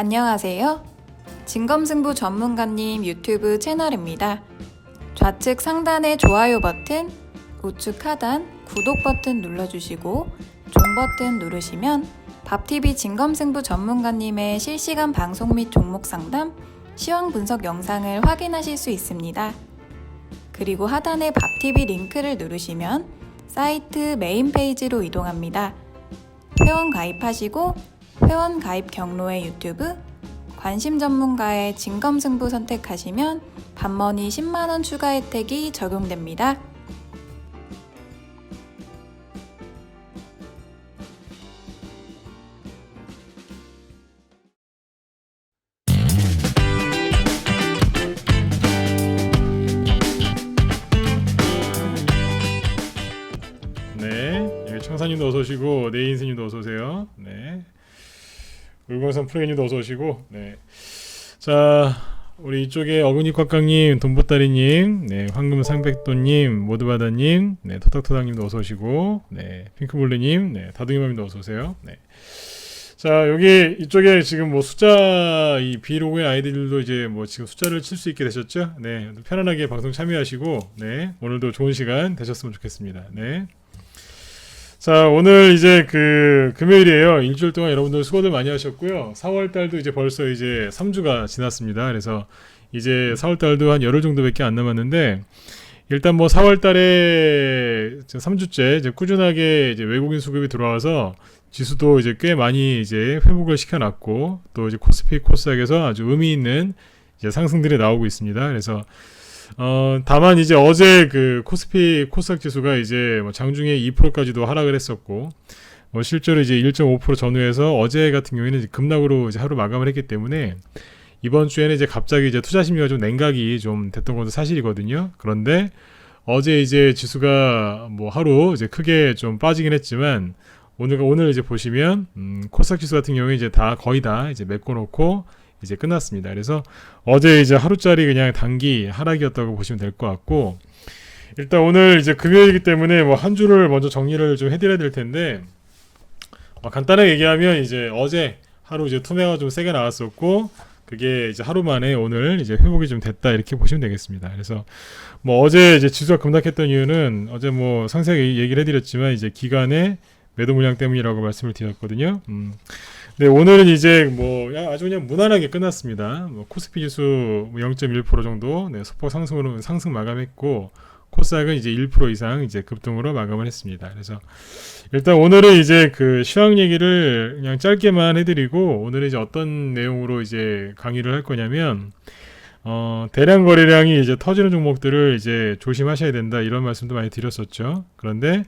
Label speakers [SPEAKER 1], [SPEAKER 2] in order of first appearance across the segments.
[SPEAKER 1] 안녕하세요. 진검승부 전문가님 유튜브 채널입니다. 좌측 상단의 좋아요 버튼, 우측 하단 구독 버튼 눌러주시고 종 버튼 누르시면 밥TV 진검승부 전문가님의 실시간 방송 및 종목 상담, 시황 분석 영상을 확인하실 수 있습니다. 그리고 하단의 밥TV 링크를 누르시면 사이트 메인 페이지로 이동합니다. 회원 가입하시고 회원 가입 경로의 유튜브, 관심 전문가의 진검승부 선택하시면 밥머니 10만원 추가 혜택이 적용됩니다.
[SPEAKER 2] 네, 여기 청사님도 어서 오시고 네인스님도 어서 오세요. 네, 울광산 프로님도 어서 오시고. 네, 자 우리 이쪽에 어금니꽉꽉님, 돈보따리님, 네, 황금상백도님, 모두바다님, 네, 토닥토닥님도 어서 오시고, 네, 핑크볼리님, 네, 다둥이맘님도 어서 오세요. 네. 자 여기 이쪽에 지금 뭐 숫자 이 비로그인 아이디들도 이제 뭐 지금 숫자를 칠 수 있게 되셨죠? 네, 편안하게 방송 참여하시고, 네, 오늘도 좋은 시간 되셨으면 좋겠습니다. 네. 자 오늘 이제 그 금요일이에요. 일주일 동안 여러분들 수고들 많이 하셨고요. 4월달도 이제 벌써 이제 3주가 지났습니다. 그래서 이제 4월달도 한 열흘 정도밖에 안 남았는데, 일단 뭐 4월달에 3주째 이제 꾸준하게 이제 외국인 수급이 들어와서 지수도 이제 꽤 많이 이제 회복을 시켜놨고, 또 이제 코스피 코스닥에서 아주 의미 있는 이제 상승들이 나오고 있습니다. 그래서 다만 이제 어제 그 코스피 코스닥 지수가 이제 뭐 장중에 2%까지도 하락을 했었고, 뭐 실제로 이제 1.5% 전후해서 어제 같은 경우에는 이제 급락으로 이제 하루 마감을 했기 때문에 이번 주에는 이제 갑자기 이제 투자 심리가 좀 냉각이 좀 됐던 것도 사실이거든요. 그런데 어제 이제 지수가 뭐 하루 이제 크게 좀 빠지긴 했지만, 오늘 이제 보시면 코스닥 지수 같은 경우에 이제 다 거의 다 이제 메꿔놓고 이제 끝났습니다. 그래서 어제 이제 하루짜리 그냥 단기 하락이었다고 보시면 될 것 같고, 일단 오늘 이제 금요일이기 때문에 뭐 한 주를 먼저 정리를 좀 해드려야 될 텐데, 간단하게 얘기하면 이제 어제 하루 이제 투매가 좀 세게 나왔었고, 그게 이제 하루 만에 오늘 이제 회복이 좀 됐다 이렇게 보시면 되겠습니다. 그래서 뭐 어제 이제 지수가 급락했던 이유는 어제 뭐 상세하게 얘기를 해드렸지만 이제 기간의 매도 물량 때문이라고 말씀을 드렸거든요. 네, 오늘은 이제 뭐 아주 그냥 무난하게 끝났습니다. 뭐 코스피 지수 0.1% 정도 네, 소폭 상승으로 상승 마감했고, 코스닥은 이제 1% 이상 이제 급등으로 마감을 했습니다. 그래서 일단 오늘은 이제 그 시황 얘기를 그냥 짧게만 해드리고, 오늘은 이제 어떤 내용으로 이제 강의를 할 거냐면, 대량 거래량이 이제 터지는 종목들을 이제 조심하셔야 된다 이런 말씀도 많이 드렸었죠. 그런데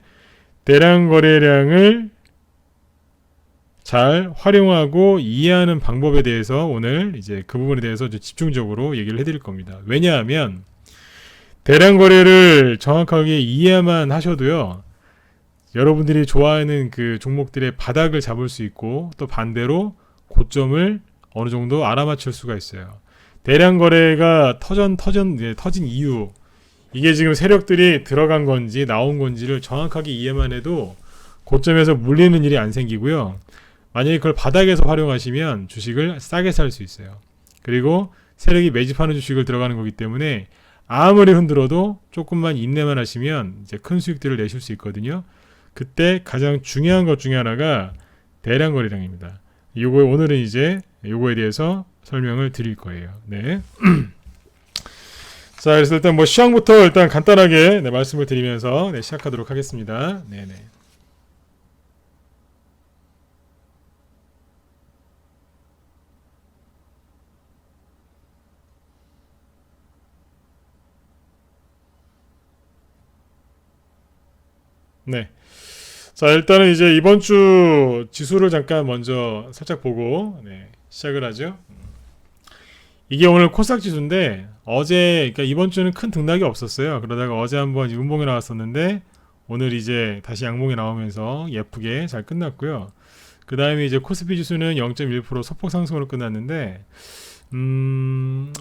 [SPEAKER 2] 대량 거래량을 잘 활용하고 이해하는 방법에 대해서 오늘 이제 그 부분에 대해서 집중적으로 얘기를 해드릴 겁니다. 왜냐하면 대량 거래를 정확하게 이해만 하셔도요, 여러분들이 좋아하는 그 종목들의 바닥을 잡을 수 있고, 또 반대로 고점을 어느 정도 알아맞힐 수가 있어요. 대량 거래가 터진 이유, 이게 지금 세력들이 들어간 건지 나온 건지를 정확하게 이해만 해도 고점에서 물리는 일이 안 생기고요. 만약에 그걸 바닥에서 활용하시면 주식을 싸게 살 수 있어요. 그리고 세력이 매집하는 주식을 들어가는 거기 때문에 아무리 흔들어도 조금만 인내만 하시면 이제 큰 수익들을 내실 수 있거든요. 그때 가장 중요한 것 중에 하나가 대량 거래량입니다. 요거 오늘은 이제 요거에 대해서 설명을 드릴 거예요. 네. 자, 그래서 일단 뭐 시황부터 일단 간단하게 네, 말씀을 드리면서 네, 시작하도록 하겠습니다. 네네. 네. 자, 일단은 이제 이번 주 지수를 잠깐 먼저 살짝 보고 네, 시작을 하죠. 이게 오늘 코스닥 지수인데, 어제 그러니까 이번 주는 큰 등락이 없었어요. 그러다가 어제 한번 음봉이 나왔었는데 오늘 이제 다시 양봉이 나오면서 예쁘게 잘 끝났고요. 그 다음에 이제 코스피 지수는 0.1% 소폭 상승으로 끝났는데,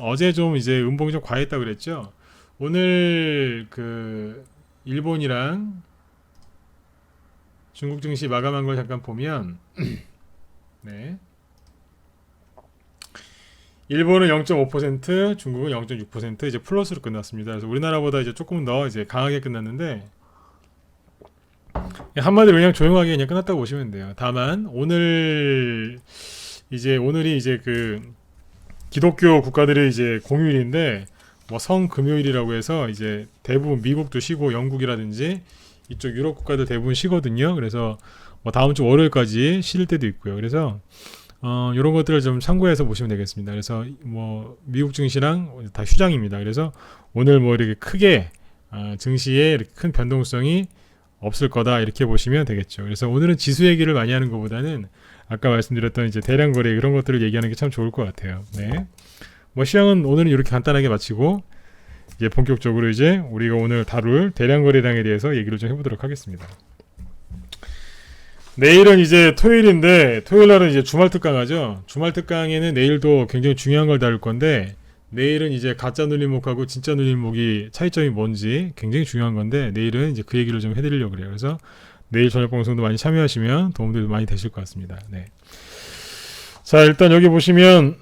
[SPEAKER 2] 어제 좀 이제 음봉이 좀 과했다고 그랬죠. 오늘 그 일본이랑 중국 증시 마감한 걸 잠깐 보면 네. 일본은 0.5%, 중국은 0.6% 이제 플러스로 끝났습니다. 그래서 우리나라보다 이제 조금 더 이제 강하게 끝났는데 한마디로 그냥 조용하게 그냥 끝났다고 보시면 돼요. 다만 오늘이 이제 그 기독교 국가들의 이제 공휴일인데 뭐 성금요일이라고 해서 이제 대부분 미국도 쉬고 영국이라든지 이쪽 유럽 국가들 대부분 쉬거든요. 그래서 뭐 다음 주 월요일까지 쉴 때도 있고요. 그래서 이런 것들을 좀 참고해서 보시면 되겠습니다. 그래서 뭐 미국 증시랑 다 휴장입니다. 그래서 오늘 뭐 이렇게 크게 증시에 이렇게 큰 변동성이 없을 거다 이렇게 보시면 되겠죠. 그래서 오늘은 지수 얘기를 많이 하는 것보다는 아까 말씀드렸던 이제 대량 거래 이런 것들을 얘기하는 게 참 좋을 것 같아요. 네. 뭐 시황은 오늘은 이렇게 간단하게 마치고 이제 본격적으로 이제 우리가 오늘 다룰 대량 거래량에 대해서 얘기를 좀 해보도록 하겠습니다. 내일은 이제 토요일인데 토요일 날은 이제 주말 특강하죠. 주말 특강에는 내일도 굉장히 중요한 걸 다룰 건데 내일은 이제 가짜 눌림목하고 진짜 눌림목이 차이점이 뭔지 굉장히 중요한 건데 내일은 이제 그 얘기를 좀 해드리려고 그래요. 그래서 내일 저녁 방송도 많이 참여하시면 도움도 많이 되실 것 같습니다. 네. 자, 일단 여기 보시면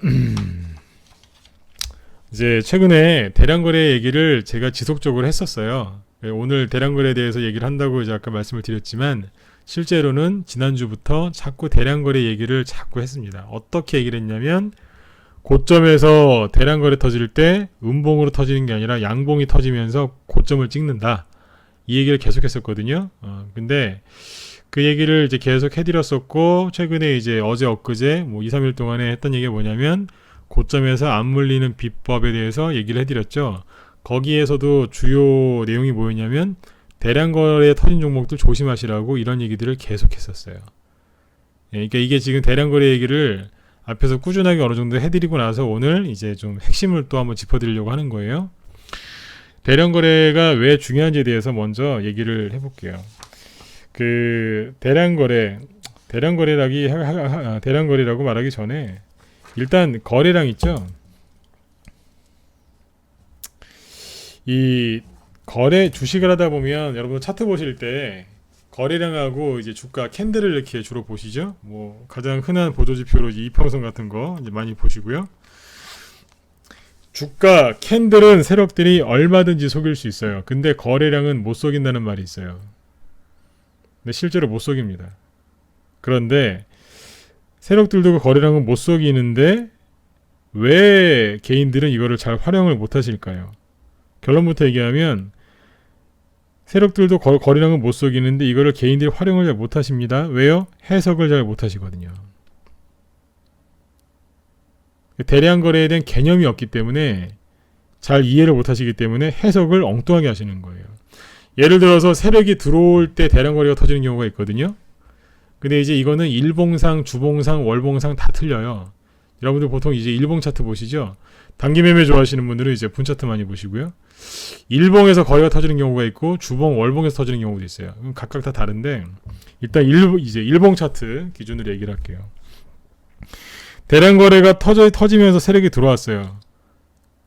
[SPEAKER 2] 이제 최근에 대량 거래 얘기를 제가 지속적으로 했었어요. 오늘 대량 거래에 대해서 얘기를 한다고 이제 아까 말씀을 드렸지만 실제로는 지난주부터 자꾸 대량 거래 얘기를 자꾸 했습니다. 어떻게 얘기를 했냐면 고점에서 대량 거래 터질 때 음봉으로 터지는 게 아니라 양봉이 터지면서 고점을 찍는다. 이 얘기를 계속 했었거든요. 근데 그 얘기를 이제 계속 해드렸었고 최근에 이제 어제 엊그제 뭐 2, 3일 동안에 했던 얘기가 뭐냐면 고점에서 안 물리는 비법에 대해서 얘기를 해드렸죠. 거기에서도 주요 내용이 뭐였냐면 대량 거래에 터진 종목들 조심하시라고 이런 얘기들을 계속 했었어요. 그러니까 이게 지금 대량 거래 얘기를 앞에서 꾸준하게 어느 정도 해드리고 나서 오늘 이제 좀 핵심을 또 한번 짚어드리려고 하는 거예요. 대량 거래가 왜 중요한지에 대해서 먼저 얘기를 해볼게요. 그 대량 거래라고 말하기 전에 일단 거래량 있죠. 이 거래 주식을 하다 보면 여러분 차트 보실 때 거래량하고 이제 주가 캔들을 이렇게 주로 보시죠. 뭐 가장 흔한 보조 지표로 이평선 같은 거 이제 많이 보시고요. 주가 캔들은 세력들이 얼마든지 속일 수 있어요. 근데 거래량은 못 속인다는 말이 있어요. 근데 실제로 못 속입니다. 그런데 세력들도 그 거래량은 못 속이는데 왜 개인들은 이거를 잘 활용을 못 하실까요? 결론부터 얘기하면 세력들도 거래량은 못 속이는데 이거를 개인들이 활용을 잘 못 하십니다. 왜요? 해석을 잘 못 하시거든요. 대량 거래에 대한 개념이 없기 때문에 잘 이해를 못 하시기 때문에 해석을 엉뚱하게 하시는 거예요. 예를 들어서 세력이 들어올 때 대량 거래가 터지는 경우가 있거든요. 근데 이제 이거는 일봉상, 주봉상, 월봉상 다 틀려요. 여러분들 보통 이제 일봉 차트 보시죠? 단기 매매 좋아하시는 분들은 이제 분 차트 많이 보시고요. 일봉에서 거래가 터지는 경우가 있고 주봉, 월봉에서 터지는 경우도 있어요. 각각 다 다른데 일단 일봉 차트 기준으로 얘기를 할게요. 대량 거래가 터지면서 세력이 들어왔어요.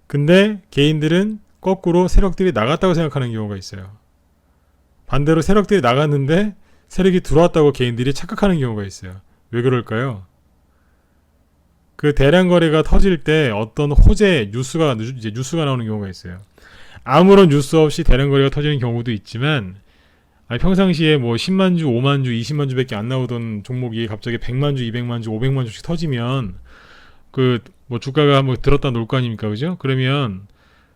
[SPEAKER 2] 근데 개인들은 거꾸로 세력들이 나갔다고 생각하는 경우가 있어요. 반대로 세력들이 나갔는데 세력이 들어왔다고 개인들이 착각하는 경우가 있어요. 왜 그럴까요? 그 대량 거래가 터질 때 어떤 호재 뉴스가 나오는 경우가 있어요. 아무런 뉴스 없이 대량 거래가 터지는 경우도 있지만 평상시에 뭐 10만 주, 5만 주, 20만 주밖에 안 나오던 종목이 갑자기 100만 주, 200만 주, 500만 주씩 터지면 그 뭐 주가가 뭐 들었다 놀 거 아닙니까? 그죠? 그러면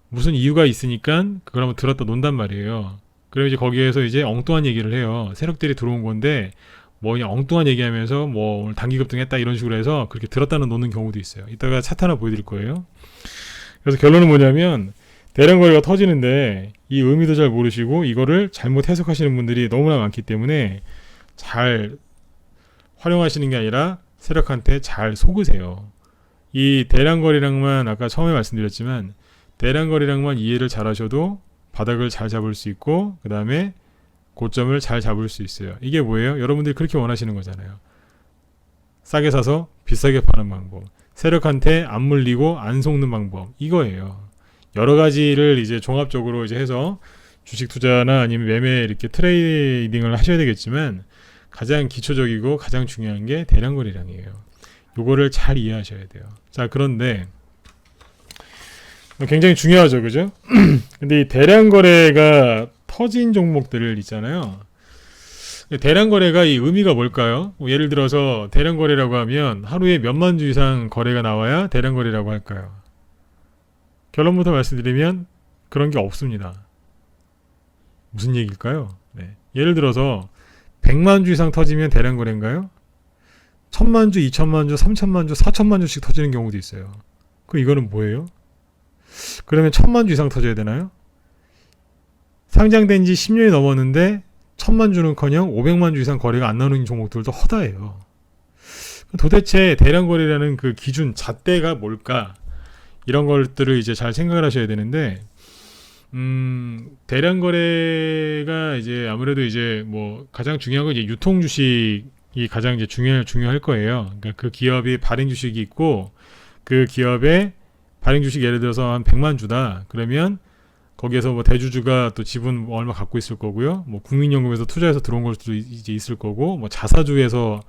[SPEAKER 2] 무슨 이유가 있으니까 그걸 한번 들었다 논단 말이에요. 그럼 이제 거기에서 이제 엉뚱한 얘기를 해요. 세력들이 들어온 건데 뭐 그냥 엉뚱한 얘기하면서 뭐 오늘 단기 급등했다 이런 식으로 해서 그렇게 들었다는 놓는 경우도 있어요. 이따가 차트 하나 보여드릴 거예요. 그래서 결론은 뭐냐면 대량 거래가 터지는데 이 의미도 잘 모르시고 이거를 잘못 해석하시는 분들이 너무나 많기 때문에 잘 활용하시는 게 아니라 세력한테 잘 속으세요. 이 대량 거래량만 아까 처음에 말씀드렸지만 대량 거래량만 이해를 잘 하셔도 바닥을 잘 잡을 수 있고 그 다음에 고점을 잘 잡을 수 있어요. 이게 뭐예요? 여러분들이 그렇게 원하시는 거잖아요. 싸게 사서 비싸게 파는 방법, 세력한테 안 물리고 안 속는 방법, 이거예요. 여러 가지를 이제 종합적으로 이제 해서 주식 투자나 아니면 매매 이렇게 트레이딩을 하셔야 되겠지만 가장 기초적이고 가장 중요한 게 대량 거래량이에요. 요거를 잘 이해하셔야 돼요. 자, 그런데 굉장히 중요하죠, 그죠? 근데 이 대량 거래가 터진 종목들 있잖아요. 대량 거래가 이 의미가 뭘까요? 뭐 예를 들어서 대량 거래라고 하면 하루에 몇만 주 이상 거래가 나와야 대량 거래라고 할까요? 결론부터 말씀드리면 그런 게 없습니다. 무슨 얘기일까요? 네. 예를 들어서 100만 주 이상 터지면 대량 거래인가요? 1000만 주, 2000만 주, 3000만 주, 4000만 주씩 터지는 경우도 있어요. 그럼 이거는 뭐예요? 그러면 1000만 주 이상 터져야 되나요? 상장된 지 10년이 넘었는데 1000만 주는커녕 500만 주 이상 거래가 안 나오는 종목들도 허다해요. 도대체 대량 거래라는 그 기준 잣대가 뭘까? 이런 것들을 이제 잘 생각을 하셔야 되는데, 대량 거래가 이제 아무래도 이제 뭐 가장 중요한 건 이제 유통 주식이 가장 이제 중요할 거예요. 그러니까 그 기업이 발행 주식이 있고 그 기업의 발행 주식 예를 들어서 한 100만 주다. 그러면 거기에서 뭐 대주주가 또 지분 얼마 갖고 있을 거고요. 뭐 국민연금에서 투자해서 들어온 걸 수도 이제 있을 거고, 뭐 자사주에서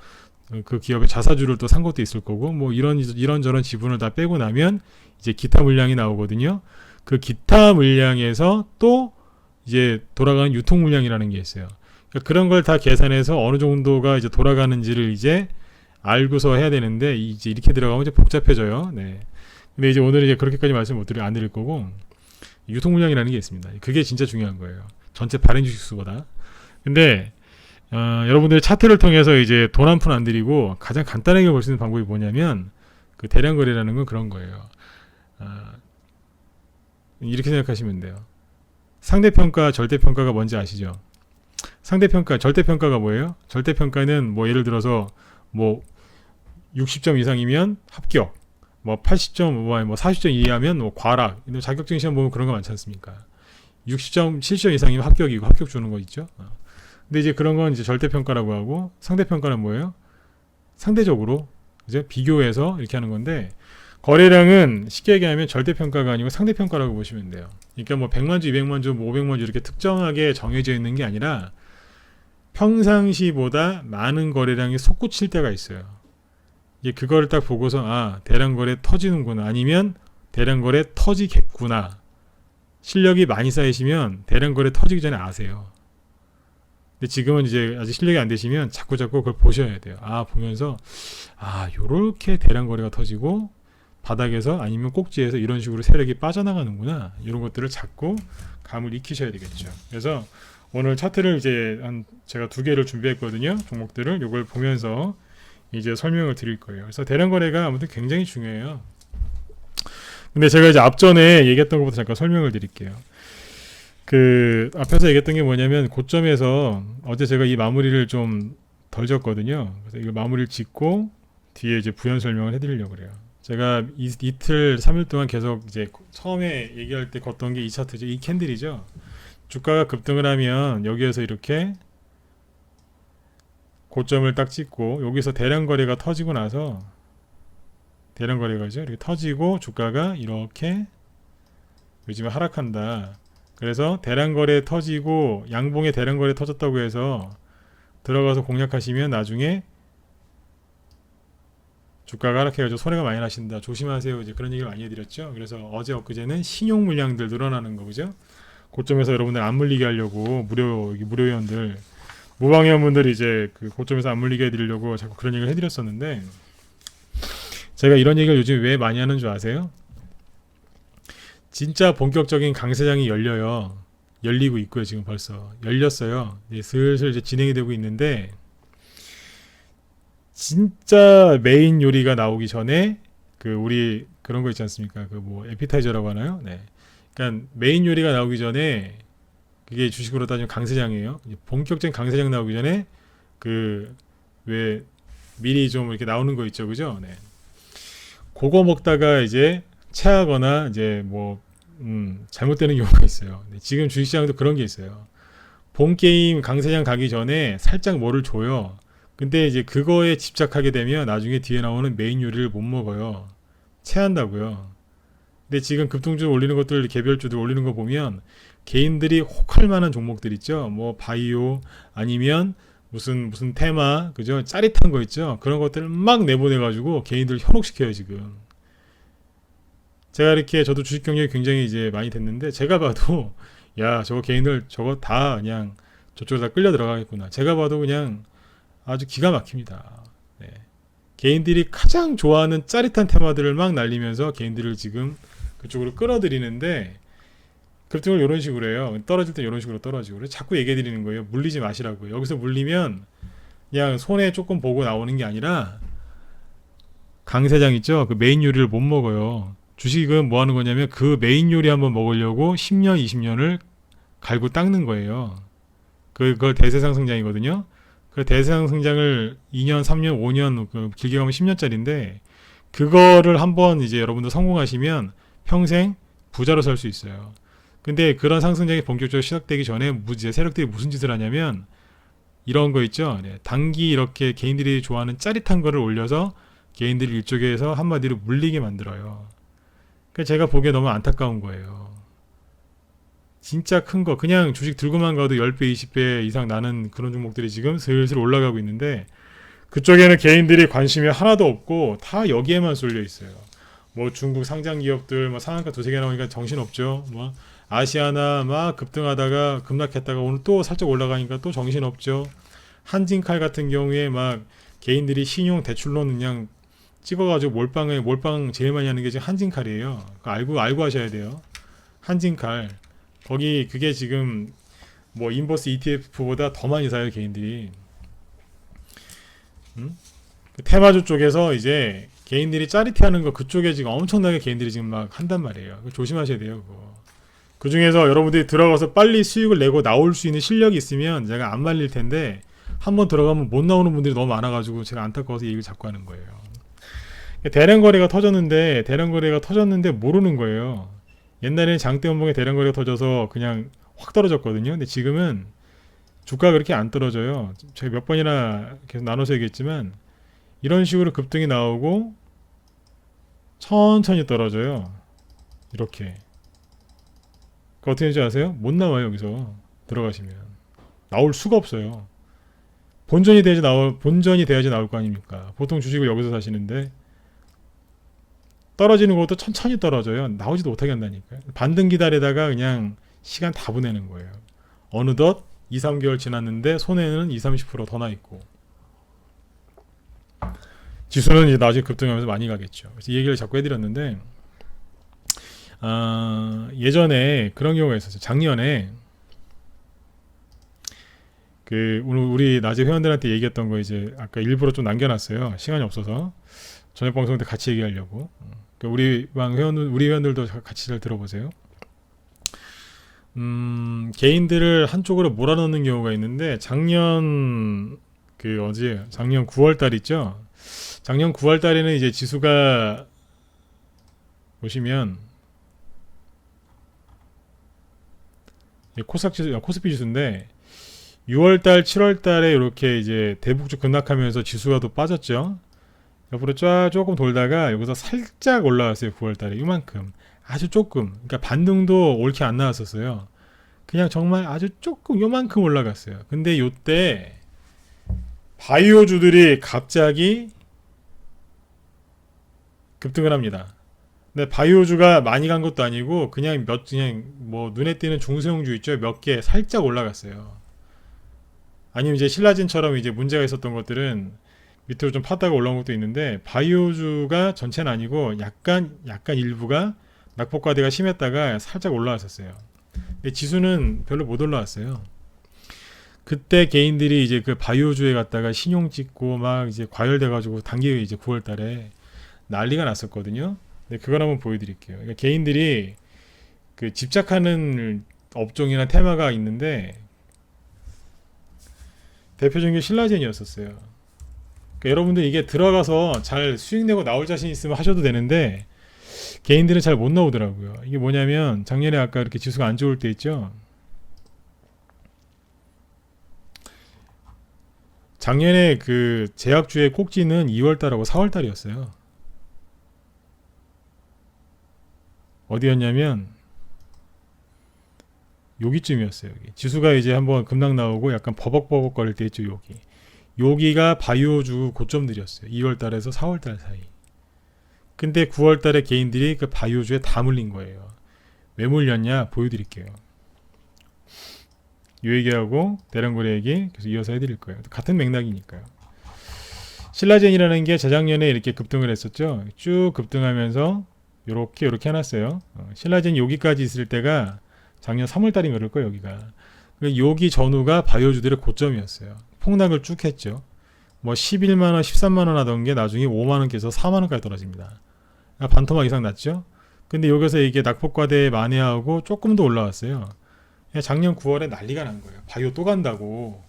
[SPEAKER 2] 그 기업의 자사주를 또 산 것도 있을 거고, 뭐 이런저런 지분을 다 빼고 나면 이제 기타 물량이 나오거든요. 그 기타 물량에서 또 이제 돌아가는 유통 물량이라는 게 있어요. 그러니까 그런 걸 다 계산해서 어느 정도가 이제 돌아가는지를 이제 알고서 해야 되는데, 이제 이렇게 들어가면 이제 복잡해져요. 네. 근데 이제 오늘은 이제 그렇게까지 말씀 안 드릴 거고, 유통 물량이라는 게 있습니다. 그게 진짜 중요한 거예요. 전체 발행 주식 수보다. 근데 여러분들의 차트를 통해서 이제 돈 한 푼 안 들이고 가장 간단하게 볼 수 있는 방법이 뭐냐면 그 대량 거래라는 건 그런 거예요. 이렇게 생각하시면 돼요. 상대평가, 절대평가가 뭔지 아시죠? 상대평가, 절대평가가 뭐예요? 절대평가는 뭐 예를 들어서 뭐 60점 이상이면 합격, 뭐 80점, 뭐 40점 이하면 뭐 과락. 자격증 시험 보면 그런 거 많지 않습니까? 60점, 70점 이상이면 합격이고 합격 주는 거 있죠. 근데 이제 그런 건 이제 절대평가라고 하고, 상대평가는 뭐예요? 상대적으로, 그죠? 비교해서 이렇게 하는 건데, 거래량은 쉽게 얘기하면 절대평가가 아니고 상대평가라고 보시면 돼요. 그러니까 뭐 100만 주, 200만 주, 뭐 500만 주 이렇게 특정하게 정해져 있는 게 아니라 평상시보다 많은 거래량이 솟구칠 때가 있어요. 이제 그거를 딱 보고서 대량 거래 터지는구나, 아니면 대량 거래 터지겠구나. 실력이 많이 쌓이시면 대량 거래 터지기 전에 아세요. 근데 지금은 이제 아직 실력이 안 되시면 자꾸 그걸 보셔야 돼요. 보면서 요렇게 대량 거래가 터지고 바닥에서 아니면 꼭지에서 이런 식으로 세력이 빠져나가는구나. 이런 것들을 자꾸 감을 익히셔야 되겠죠. 그래서 오늘 차트를 이제 제가 2개를 준비했거든요. 종목들을 이걸 보면서 이제 설명을 드릴 거예요. 그래서 대량 거래가 아무튼 굉장히 중요해요. 근데 제가 이제 앞전에 얘기했던 것부터 잠깐 설명을 드릴게요. 그 앞에서 얘기했던 게 뭐냐면, 고점에서 어제 제가 이 마무리를 좀 덜 졌거든요. 그래서 이거 마무리를 짓고 뒤에 이제 부연 설명을 해드리려고 그래요. 제가 이틀 3일 동안 계속 이제 처음에 얘기할 때 걷던 게 이 차트죠. 이 캔들이죠. 주가가 급등을 하면 여기에서 이렇게 고점을 딱 찍고, 여기서 대량 거래가 터지고 나서, 대량 거래가죠, 이렇게 터지고 주가가 이렇게 요즘에 하락한다. 그래서 대량 거래 터지고 양봉에 대량 거래 터졌다고 해서 들어가서 공략하시면 나중에 주가가 하락해가지고 손해가 많이 나신다, 조심하세요, 이제 그런 얘기를 많이 해드렸죠. 그래서 어제 엊그제는 신용 물량들 늘어나는 거, 그죠? 고점에서 여러분들 안 물리게 하려고 무료회원들, 무방회원분들이 이제 그 고점에서 안 물리게 해드리려고 자꾸 그런 얘기를 해드렸었는데, 제가 이런 얘기를 요즘 왜 많이 하는 줄 아세요? 진짜 본격적인 강세장이 열리고 있고요. 지금 벌써 열렸어요. 이제 슬슬 이제 진행이 되고 있는데, 진짜 메인 요리가 나오기 전에 그 우리 그런 거 있지 않습니까? 그 뭐 에피타이저라고 하나요? 네. 그러니까 메인 요리가 나오기 전에, 그게 주식으로 따지면 강세장이에요. 본격적인 강세장 나오기 전에 그 왜 미리 좀 이렇게 나오는 거 있죠, 그죠? 네. 그거 먹다가 이제 체하거나 이제 뭐 잘못되는 경우가 있어요. 네. 지금 주식시장도 그런 게 있어요. 본 게임 강세장 가기 전에 살짝 뭐를 줘요. 근데 이제 그거에 집착하게 되면 나중에 뒤에 나오는 메인 요리를 못 먹어요. 체한다고요. 근데 지금 급등주 올리는 것들, 개별주들 올리는 거 보면 개인들이 혹할 만한 종목들 있죠. 뭐 바이오, 아니면 무슨 테마, 그죠? 짜릿한 거 있죠. 그런 것들을 막 내보내 가지고 개인들 현혹시켜요, 지금. 제가 이렇게 저도 주식 경력이 굉장히 이제 많이 됐는데 제가 봐도 야 저거 개인들 저거 다 그냥 저쪽으로 다 끌려 들어가겠구나. 제가 봐도 그냥 아주 기가 막힙니다. 네. 개인들이 가장 좋아하는 짜릿한 테마들을 막 날리면서 개인들을 지금 그쪽으로 끌어들이는데 급등을 이런 식으로 해요. 떨어질 때 이런 식으로 떨어지고 그래서 자꾸 얘기해 드리는 거예요. 물리지 마시라고요. 여기서 물리면 그냥 손해 조금 보고 나오는 게 아니라 강세장 있죠? 그 메인 요리를 못 먹어요. 주식은 뭐 하는 거냐면 그 메인 요리 한번 먹으려고 10년, 20년을 갈고 닦는 거예요. 그걸 대세상승장이거든요. 그 대세상승장을 2년, 3년, 5년, 길게 가면 10년짜리인데 그거를 한번 이제 여러분들 성공하시면 평생 부자로 살 수 있어요. 근데 그런 상승장이 본격적으로 시작되기 전에 이제 세력들이 무슨 짓을 하냐면 이런 거 있죠. 네, 단기 이렇게 개인들이 좋아하는 짜릿한 거를 올려서 개인들이 이쪽에서 한마디로 물리게 만들어요. 그러니까 제가 보기에 너무 안타까운 거예요. 진짜 큰 거 그냥 주식 들고만 가도 10배 20배 이상 나는 그런 종목들이 지금 슬슬 올라가고 있는데 그쪽에는 개인들이 관심이 하나도 없고 다 여기에만 쏠려 있어요. 뭐 중국 상장 기업들 뭐 상한가 두세 개 나오니까 정신없죠. 뭐 아시아나 막 급등하다가 급락했다가 오늘 또 살짝 올라가니까 또 정신없죠. 한진칼 같은 경우에 막 개인들이 신용 대출론 그냥 찍어가지고 몰빵 제일 많이 하는 게 지금 한진칼이에요. 알고 하셔야 돼요. 한진칼 거기 그게 지금 뭐 인버스 ETF보다 더 많이 사요 개인들이. 그 테마주 쪽에서 이제 개인들이 짜릿해하는 거 그쪽에 지금 엄청나게 개인들이 지금 막 한단 말이에요. 조심하셔야 돼요. 그거. 그 중에서 여러분들이 들어가서 빨리 수익을 내고 나올 수 있는 실력이 있으면 제가 안 말릴 텐데 한번 들어가면 못 나오는 분들이 너무 많아가지고 제가 안타까워서 얘기를 자꾸 하는 거예요. 대량 거래가 터졌는데 모르는 거예요. 옛날에는 장대 연봉에 대량 거래가 터져서 그냥 확 떨어졌거든요. 근데 지금은 주가가 그렇게 안 떨어져요. 제가 몇 번이나 계속 나눠서 얘기했지만 이런 식으로 급등이 나오고 천천히 떨어져요. 이렇게. 그 어떻게 되는지 아세요? 못 나와요. 여기서 들어가시면 나올 수가 없어요. 본전이 돼야지 나올 거 아닙니까? 보통 주식을 여기서 사시는데 떨어지는 것도 천천히 떨어져요. 나오지도 못하게 한다니까요. 반등 기다리다가 그냥 시간 다 보내는 거예요. 어느덧 2, 3개월 지났는데 손해는 20, 30%더 나 있고 지수는 이제 나중에 급등하면서 많이 가겠죠. 그래서 이 얘기를 자꾸 해드렸는데 예전에 그런 경우가 있었어요. 작년에 그 오늘 우리 낮에 회원들한테 얘기했던 거 이제 아까 일부러 좀 남겨놨어요. 시간이 없어서 저녁 방송 때 같이 얘기하려고. 우리 회원들도 같이 잘 들어보세요. 개인들을 한쪽으로 몰아넣는 경우가 있는데 작년 9월 달 있죠. 작년 9월 달에는 이제 지수가 보시면 코스피 지수인데 6월 달, 7월 달에 이렇게 이제 대북주 급락하면서 지수가 또 빠졌죠. 옆으로 조금 돌다가 여기서 살짝 올라왔어요. 9월 달에 이만큼. 아주 조금. 그러니까 반등도 옳게 안 나왔었어요. 그냥 정말 아주 조금 요만큼 올라갔어요. 근데 요때 바이오주들이 갑자기 급등을 합니다. 근데 바이오주가 많이 간 것도 아니고 그냥 뭐 눈에 띄는 중소형주 있죠. 몇 개 살짝 올라갔어요. 아니면 이제 신라진처럼 이제 문제가 있었던 것들은 밑으로 좀 파다가 올라온 것도 있는데 바이오주가 전체는 아니고 약간 일부가 낙폭과대가 심했다가 살짝 올라왔었어요. 근데 지수는 별로 못 올라왔어요. 그때 개인들이 이제 그 바이오주에 갔다가 신용 찍고 막 이제 과열돼가지고 단기 이제 9월달에 난리가 났었거든요. 근데 그걸 한번 보여드릴게요. 그러니까 개인들이 그 집착하는 업종이나 테마가 있는데 대표적인 게 신라젠이었었어요. 그러니까 여러분들 이게 들어가서 잘 수익 내고 나올 자신 있으면 하셔도 되는데 개인들은 잘 못 나오더라고요. 이게 뭐냐면 작년에 아까 이렇게 지수가 안 좋을 때 있죠. 작년에 그 제약주의 꼭지는 2월달하고 4월달이었어요. 어디였냐면 여기쯤이었어요. 여기. 지수가 이제 한번 급락 나오고 약간 버벅버벅 거릴 때 있죠. 여기가 바이오주 고점들이었어요. 2월달에서 4월달 사이. 근데 9월 달에 개인들이 그 바이오주에 다 물린 거예요. 왜 물렸냐? 보여드릴게요. 이 얘기하고 대량거래 얘기 계속 이어서 해드릴 거예요. 같은 맥락이니까요. 신라젠이라는 게 재작년에 이렇게 급등을 했었죠. 쭉 급등하면서 요렇게 해놨어요. 신라젠 여기까지 있을 때가 작년 3월 달인 그럴 거예요. 여기가. 여기 전후가 바이오주들의 고점이었어요. 폭락을 쭉 했죠. 뭐 11만원, 13만원 하던 게 나중에 5만원 깨서 4만원까지 떨어집니다. 반토막 이상 났죠. 근데 여기서 이게 낙폭과대 만회하고 조금 더 올라왔어요. 작년 9월에 난리가 난 거예요. 바이오 또 간다고.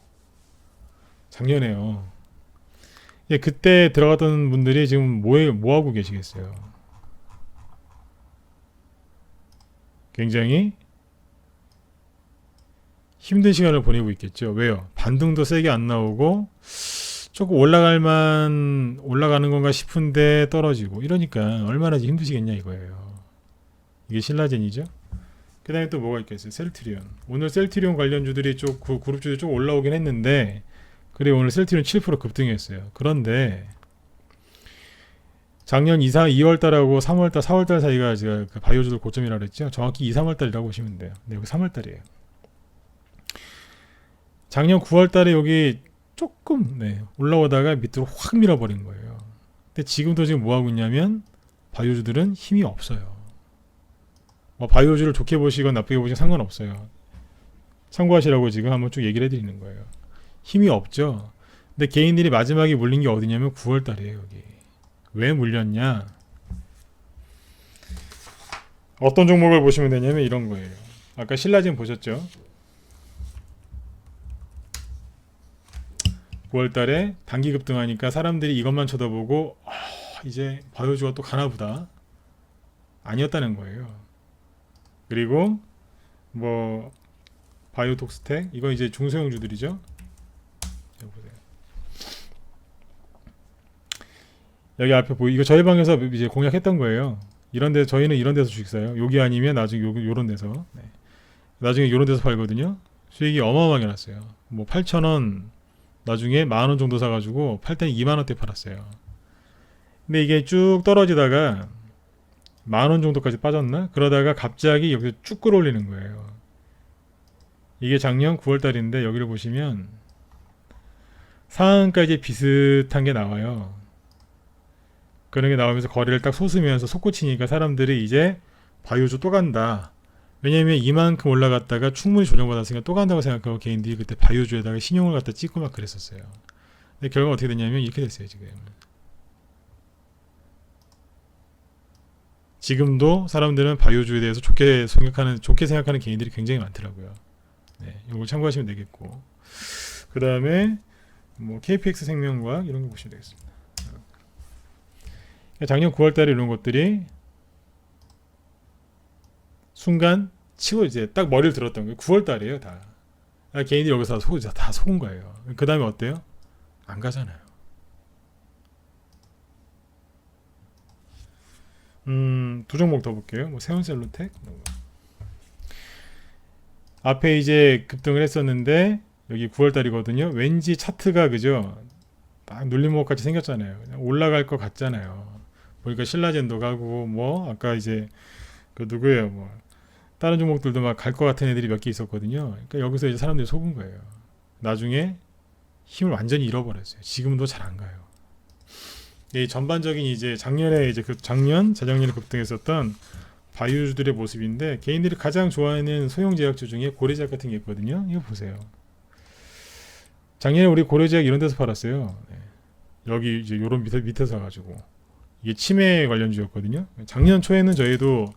[SPEAKER 2] 작년에요. 그때 들어갔던 분들이 지금 뭐 하고 계시겠어요? 굉장히 힘든 시간을 보내고 있겠죠. 왜요? 반등도 세게 안 나오고 조금 올라가는 건가 싶은데 떨어지고 이러니까 얼마나 힘드시겠냐 이거예요. 이게 신라젠이죠. 그 다음에 또 뭐가 있겠어요? 셀트리온. 오늘 셀트리온 관련주들이 그 그룹주들이 좀 올라오긴 했는데 그래 오늘 셀트리온 7% 급등했어요. 그런데 작년 2월달하고 3월달, 4월달 사이가 제가 그 바이오주들 고점이라고 그랬죠. 정확히 2, 3월달이라고 보시면 돼요. 네, 여기 3월달이에요. 작년 9월달에 여기 조금 올라오다가 밑으로 확 밀어버린 거예요. 근데 지금도 지금 뭐 하고 있냐면 바이오주들은 힘이 없어요. 뭐 바이오주를 좋게 보시건 나쁘게 보시건 상관없어요. 참고하시라고 지금 한번 쭉 얘기를 해드리는 거예요. 힘이 없죠. 근데 개인들이 마지막에 물린 게 어디냐면 9월달이에요. 여기. 왜 물렸냐? 어떤 종목을 보시면 되냐면 이런 거예요. 아까 신라젠 보셨죠? 9월달에 단기 급등하니까 사람들이 이것만 쳐다보고 이제 바이오주가 또 가나보다 아니었다는 거예요. 그리고 뭐 바이오톡스텍 이건 이제 중소형주들이죠. 여기 보세요. 여기 앞에 이거 저희 방에서 이제 공략했던 거예요. 저희는 이런 데서 주식 사요. 여기 아니면 나중에 요런 데서 나중에 요런 데서 팔거든요. 수익이 어마어마하게 났어요. 뭐 8,000원 나중에 10,000원 정도 사가지고 팔 때는 20,000원대 팔았어요. 근데 이게 쭉 떨어지다가 10,000원 정도까지 빠졌나? 그러다가 갑자기 여기서 쭉 끌어올리는 거예요. 이게 작년 9월달인데 여기를 보시면 상한가에 비슷한 게 나와요. 그런 게 나오면서 거래를 딱 솟으면서 솟구치니까 사람들이 이제 바이오주 또 간다. 왜냐면 이만큼 올라갔다가 충분히 조정받았으니까 또 간다고 생각하고 개인들이 그때 바이오주에다가 신용을 갖다 찍고 막 그랬었어요. 근데 결과가 어떻게 됐냐면 이렇게 됐어요. 지금도 사람들은 바이오주에 대해서 좋게 생각하는 개인들이 굉장히 많더라고요. 이걸 참고하시면 되겠고, 그 다음에 뭐 KPX 생명과학 이런 거 보시면 되겠습니다. 작년 9월달에 이런 것들이 순간 치고 이제 딱 머리를 들었던 거예요. 9월달이에요, 다. 개인들이 여기서 다 속은 거예요. 그 다음에 어때요? 안 가잖아요. 두 종목 더 볼게요. 뭐 세온셀로텍. 앞에 이제 급등을 했었는데 여기 9월달이거든요. 왠지 차트가 그죠? 딱 눌림목 같이 생겼잖아요. 그냥 올라갈 것 같잖아요. 보니까 신라젠도 가고 뭐 아까 이제 그 누구예요? 뭐 다른 종목들도 막 갈 것 같은 애들이 몇 개 있었거든요. 그러니까 여기서 이제 사람들이 속은 거예요. 나중에 힘을 완전히 잃어버렸어요. 지금도 잘 안 가요. 이 전반적인 이제 작년에 이제 재작년에 급등했었던 바이오주들의 모습인데 개인들이 가장 좋아하는 소형 제약주 중에 고래제약 같은 게 있거든요. 이거 보세요. 작년에 우리 고래제약 이런 데서 팔았어요. 여기 이제 요런 밑에서 가지고 이게 치매 관련주였거든요. 작년 초에는 저희도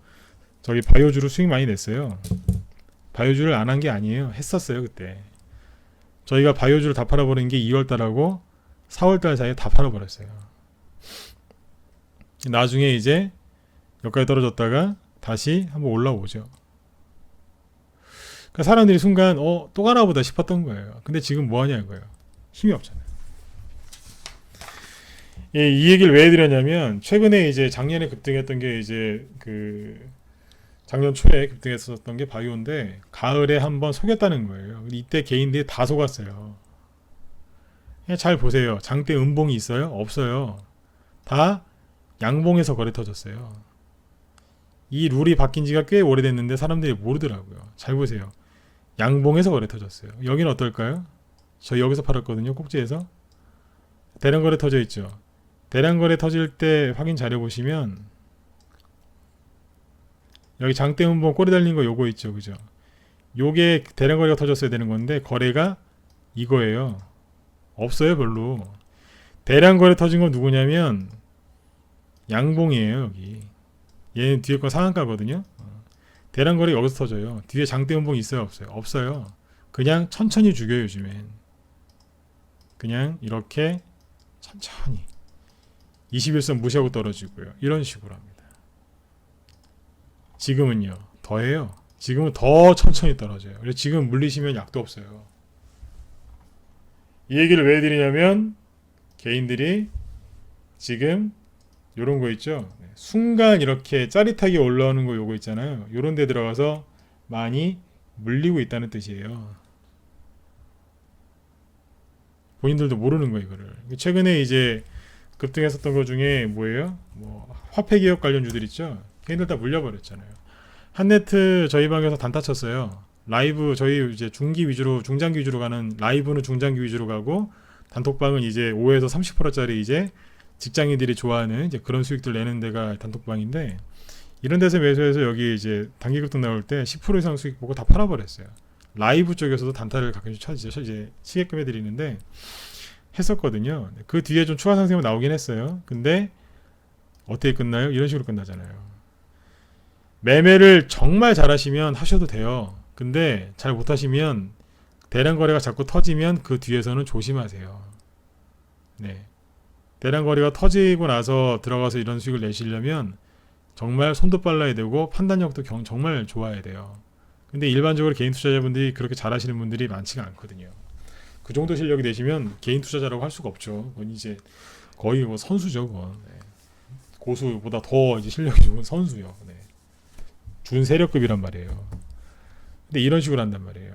[SPEAKER 2] 저기 바이오주로 수익 많이 냈어요. 바이오주를 안 한 게 아니에요. 했었어요 그때. 저희가 바이오주를 다 팔아버린 게 2월달하고 4월달 사이에 다 팔아버렸어요. 나중에 이제 여기까지 떨어졌다가 다시 한번 올라오죠. 그러니까 사람들이 순간 또 가나보다 싶었던 거예요. 근데 지금 뭐하냐 이거예요. 힘이 없잖아요. 이 얘기를 왜 해드렸냐면 최근에 이제 작년에 급등했던 게 이제 그 작년 초에 급등했었던 게 바이오인데 가을에 한번 속였다는 거예요. 이때 개인들이 다 속았어요. 그냥 잘 보세요. 장대 음봉이 있어요? 없어요. 다 양봉에서 거래 터졌어요. 이 룰이 바뀐 지가 꽤 오래됐는데 사람들이 모르더라고요. 잘 보세요. 양봉에서 거래 터졌어요. 여기는 어떨까요? 저 여기서 팔았거든요. 꼭지에서. 대량 거래 터져 있죠. 대량 거래 터질 때 확인 자료 보시면 여기 장대 음봉 꼬리 달린 거 요거 있죠. 그죠? 요게 대량 거래가 터졌어야 되는 건데 거래가 이거예요. 없어요, 별로. 대량 거래 터진 건 누구냐면 양봉이에요, 여기. 얘는 뒤에 거 상한가거든요. 대량 거래 여기서 터져요. 뒤에 장대 음봉 있어요, 없어요? 없어요. 그냥 천천히 죽여요, 요즘엔. 그냥 이렇게 천천히 21선 무시하고 떨어지고요. 이런 식으로 합니다. 지금은요, 더해요. 지금은 더 천천히 떨어져요. 그래서 지금 물리시면 약도 없어요. 이 얘기를 왜 드리냐면 개인들이 지금 요런 거 있죠. 순간 이렇게 짜릿하게 올라오는 거 요거 있잖아요. 요런 데 들어가서 많이 물리고 있다는 뜻이에요. 본인들도 모르는 거 이거를. 최근에 이제 급등했었던 거 중에 뭐예요? 뭐 화폐 기업 관련주들 있죠. 걔네들 다 물려버렸잖아요. 한네트 저희 방에서 단타 쳤어요. 라이브 저희 이제 중기 위주로 중장기 위주로 가는 라이브는 중장기 위주로 가고 단톡방은 이제 5에서 30%짜리 이제 직장인들이 좋아하는 이제 그런 수익들 내는 데가 단톡방인데 이런 데서 매수해서 여기 이제 단기 급등 나올 때 10% 이상 수익 보고 다 팔아버렸어요. 라이브 쪽에서도 단타를 가끔씩 쳐지죠. 이제 시계금 해드리는데 했었거든요. 그 뒤에 좀 추가 상승이 나오긴 했어요. 근데 어떻게 끝나요? 이런 식으로 끝나잖아요. 매매를 정말 잘하시면 하셔도 돼요. 근데 잘 못하시면 대량 거래가 자꾸 터지면 그 뒤에서는 조심하세요. 네. 대량 거래가 터지고 나서 들어가서 이런 수익을 내시려면 정말 손도 빨라야 되고 판단력도 정말 좋아야 돼요. 근데 일반적으로 개인 투자자분들이 그렇게 잘하시는 분들이 많지가 않거든요. 그 정도 실력이 되시면 개인 투자자라고 할 수가 없죠. 그건 이제 거의 뭐 선수죠. 그건. 네. 고수보다 더 이제 실력이 좋은 선수요. 네. 준 세력급이란 말이에요. 근데 이런 식으로 한단 말이에요.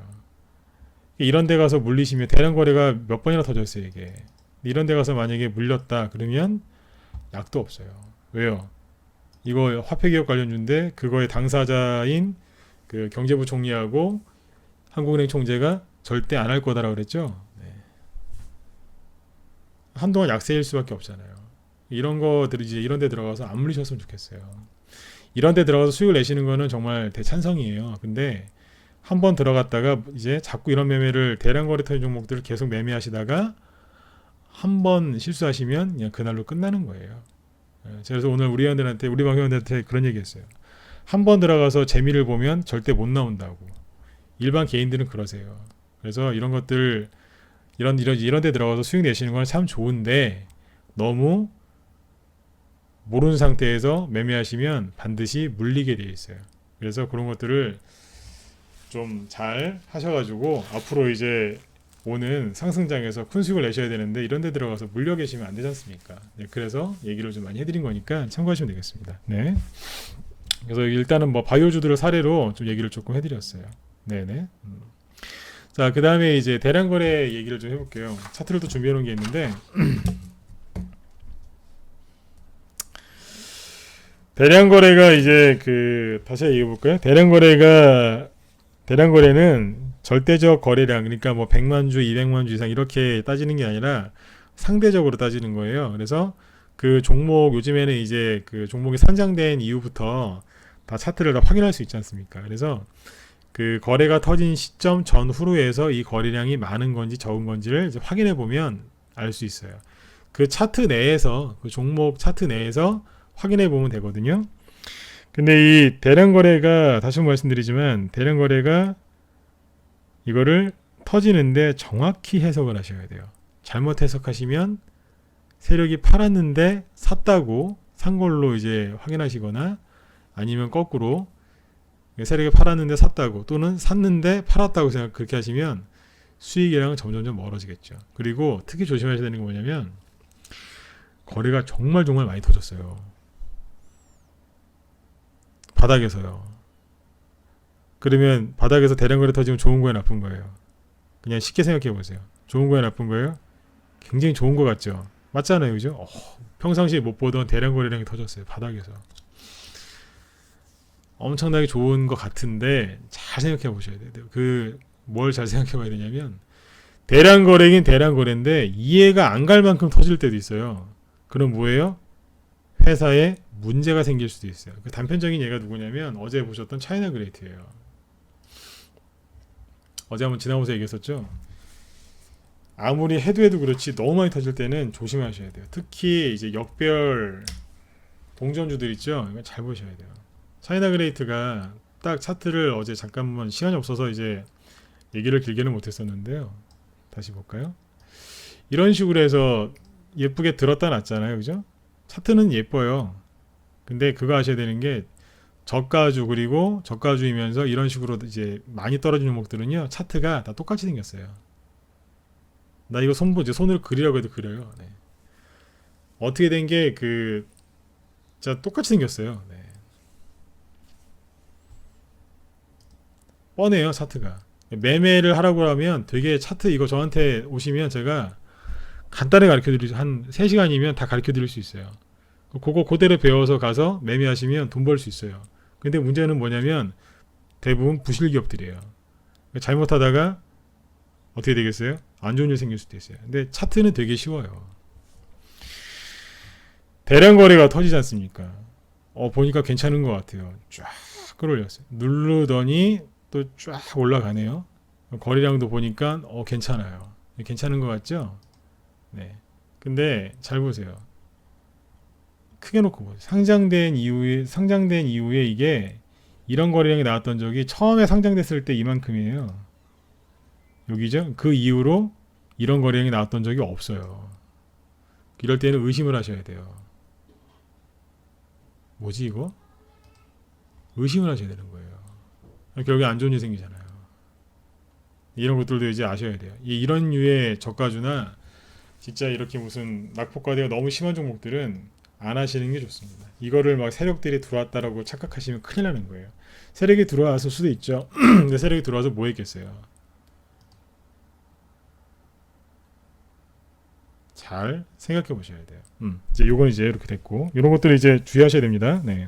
[SPEAKER 2] 이런 데 가서 물리시면 대량 거래가 몇 번이나 터졌어요, 이게. 이런 데 가서 만약에 물렸다 그러면 약도 없어요. 왜요? 이거 화폐기업 관련주인데 그거의 당사자인 그 경제부 총리하고 한국은행 총재가 절대 안 할 거다라고 그랬죠. 네. 한동안 약세일 수밖에 없잖아요. 이런 거들이 이제 이런 데 들어가서 안 물리셨으면 좋겠어요. 이런 데 들어가서 수익을 내시는 거는 정말 대찬성이에요. 근데 한번 들어갔다가 이제 자꾸 이런 매매를 대량 거래 터진 종목들을 계속 매매하시다가 한번 실수하시면 그냥 그날로 끝나는 거예요. 그래서 오늘 우리 회원들한테 우리 방 회원들한테 그런 얘기했어요. 한번 들어가서 재미를 보면 절대 못 나온다고. 일반 개인들은 그러세요. 그래서 이런 것들 이런 데 들어가서 수익 내시는 건 참 좋은데 너무 모르는 상태에서 매매하시면 반드시 물리게 돼 있어요. 그래서 그런 것들을 좀 잘 하셔가지고 앞으로 이제 오는 상승장에서 큰 수익을 내셔야 되는데 이런 데 들어가서 물려 계시면 안 되지 않습니까? 네, 그래서 얘기를 좀 많이 해드린 거니까 참고하시면 되겠습니다. 네. 그래서 일단은 뭐 바이오주들을 사례로 좀 얘기를 조금 해드렸어요. 네네. 자, 그 다음에 이제 대량 거래 얘기를 좀 해볼게요. 차트를 또 준비해 놓은 게 있는데 대량 거래가 이제 그 다시 얘기해 볼까요? 대량 거래는 절대적 거래량, 그러니까 뭐 100만 주, 200만 주 이상 이렇게 따지는 게 아니라 상대적으로 따지는 거예요. 그래서 그 종목 요즘에는 이제 그 종목이 상장된 이후부터 다 차트를 다 확인할 수 있지 않습니까? 그래서 그 거래가 터진 시점 전후로해서 이 거래량이 많은 건지 적은 건지를 이제 확인해 보면 알 수 있어요. 그 차트 내에서 그 종목 차트 내에서 확인해 보면 되거든요. 근데 이 대량 거래가 다시 한번 말씀드리지만 대량 거래가 이거를 터지는데 정확히 해석을 하셔야 돼요. 잘못 해석하시면 세력이 팔았는데 샀다고 산 걸로 이제 확인하시거나 아니면 거꾸로 세력이 팔았는데 샀다고 또는 샀는데 팔았다고 생각 그렇게 하시면 수익이랑 점점점 멀어지겠죠. 그리고 특히 조심하셔야 되는 게 뭐냐면 거래가 정말 많이 터졌어요. 바닥에서요. 그러면 바닥에서 대량 거래 터지면 좋은 거예요, 나쁜 거예요? 그냥 쉽게 생각해 보세요. 좋은 거예요, 나쁜 거예요? 굉장히 좋은 거 같죠. 맞잖아요, 그죠? 평상시에 못 보던 대량 거래량이 터졌어요, 바닥에서. 엄청나게 좋은 것 같은데 잘 생각해 보셔야 돼요. 뭘 잘 생각해 봐야 되냐면 대량 거래긴 대량 거래인데 이해가 안 갈 만큼 터질 때도 있어요. 그럼 뭐예요? 회사에 문제가 생길 수도 있어요. 그 단편적인 예가 누구냐면 어제 보셨던 차이나 그레이트예요. 어제 한번 지나면서 얘기했었죠. 아무리 해도 그렇지 너무 많이 터질 때는 조심하셔야 돼요. 특히 이제 역별 동전주들 있죠. 이거 잘 보셔야 돼요. 차이나 그레이트가 딱 차트를 어제 잠깐만 시간이 없어서 이제 얘기를 길게는 못했었는데요. 다시 볼까요? 이런 식으로 해서 예쁘게 들었다 놨잖아요, 그죠? 차트는 예뻐요. 근데 그거 아셔야 되는 게 저가주 그리고 저가주이면서 이런 식으로 이제 많이 떨어진 종목들은요 차트가 다 똑같이 생겼어요. 나 이거 손으로 그리라고 해도 그려요. 네. 어떻게 된 게 진짜 똑같이 생겼어요. 네. 뻔해요 차트가. 매매를 하라고 하면 되게 차트 이거 저한테 오시면 제가 간단히 가르쳐 드릴 한 3시간이면 다 가르쳐 드릴 수 있어요. 그거 그대로 배워서 가서 매매하시면 돈 벌 수 있어요. 근데 문제는 뭐냐면 대부분 부실 기업들이에요. 잘못하다가 어떻게 되겠어요? 안 좋은 일 생길 수도 있어요. 근데 차트는 되게 쉬워요. 대량 거래가 터지지 않습니까? 보니까 괜찮은 것 같아요. 쫙 끌어올렸어요. 누르더니 또 쫙 올라가네요. 거래량도 보니까 괜찮아요. 괜찮은 것 같죠? 네. 근데 잘 보세요. 크게 놓고 보세요. 상장된 이후에 이게 이런 거래량이 나왔던 적이 처음에 상장됐을 때 이만큼이에요. 여기죠? 그 이후로 이런 거래량이 나왔던 적이 없어요. 이럴 때는 의심을 하셔야 돼요. 뭐지 이거? 의심을 하셔야 되는 거예요. 결국에 안 좋은 일 생기잖아요. 이런 것들도 이제 아셔야 돼요. 이런 류의 저가주나 진짜 이렇게 무슨 낙폭과대가 너무 심한 종목들은 안 하시는 게 좋습니다. 이거를 막 세력들이 들어왔다라고 착각하시면 큰일 나는 거예요. 세력이 들어왔을 수도 있죠. 근데 세력이 들어와서 뭐 했겠어요? 잘 생각해 보셔야 돼요. 이제 요건 이제 이렇게 됐고, 이런 것들을 이제 주의하셔야 됩니다. 네.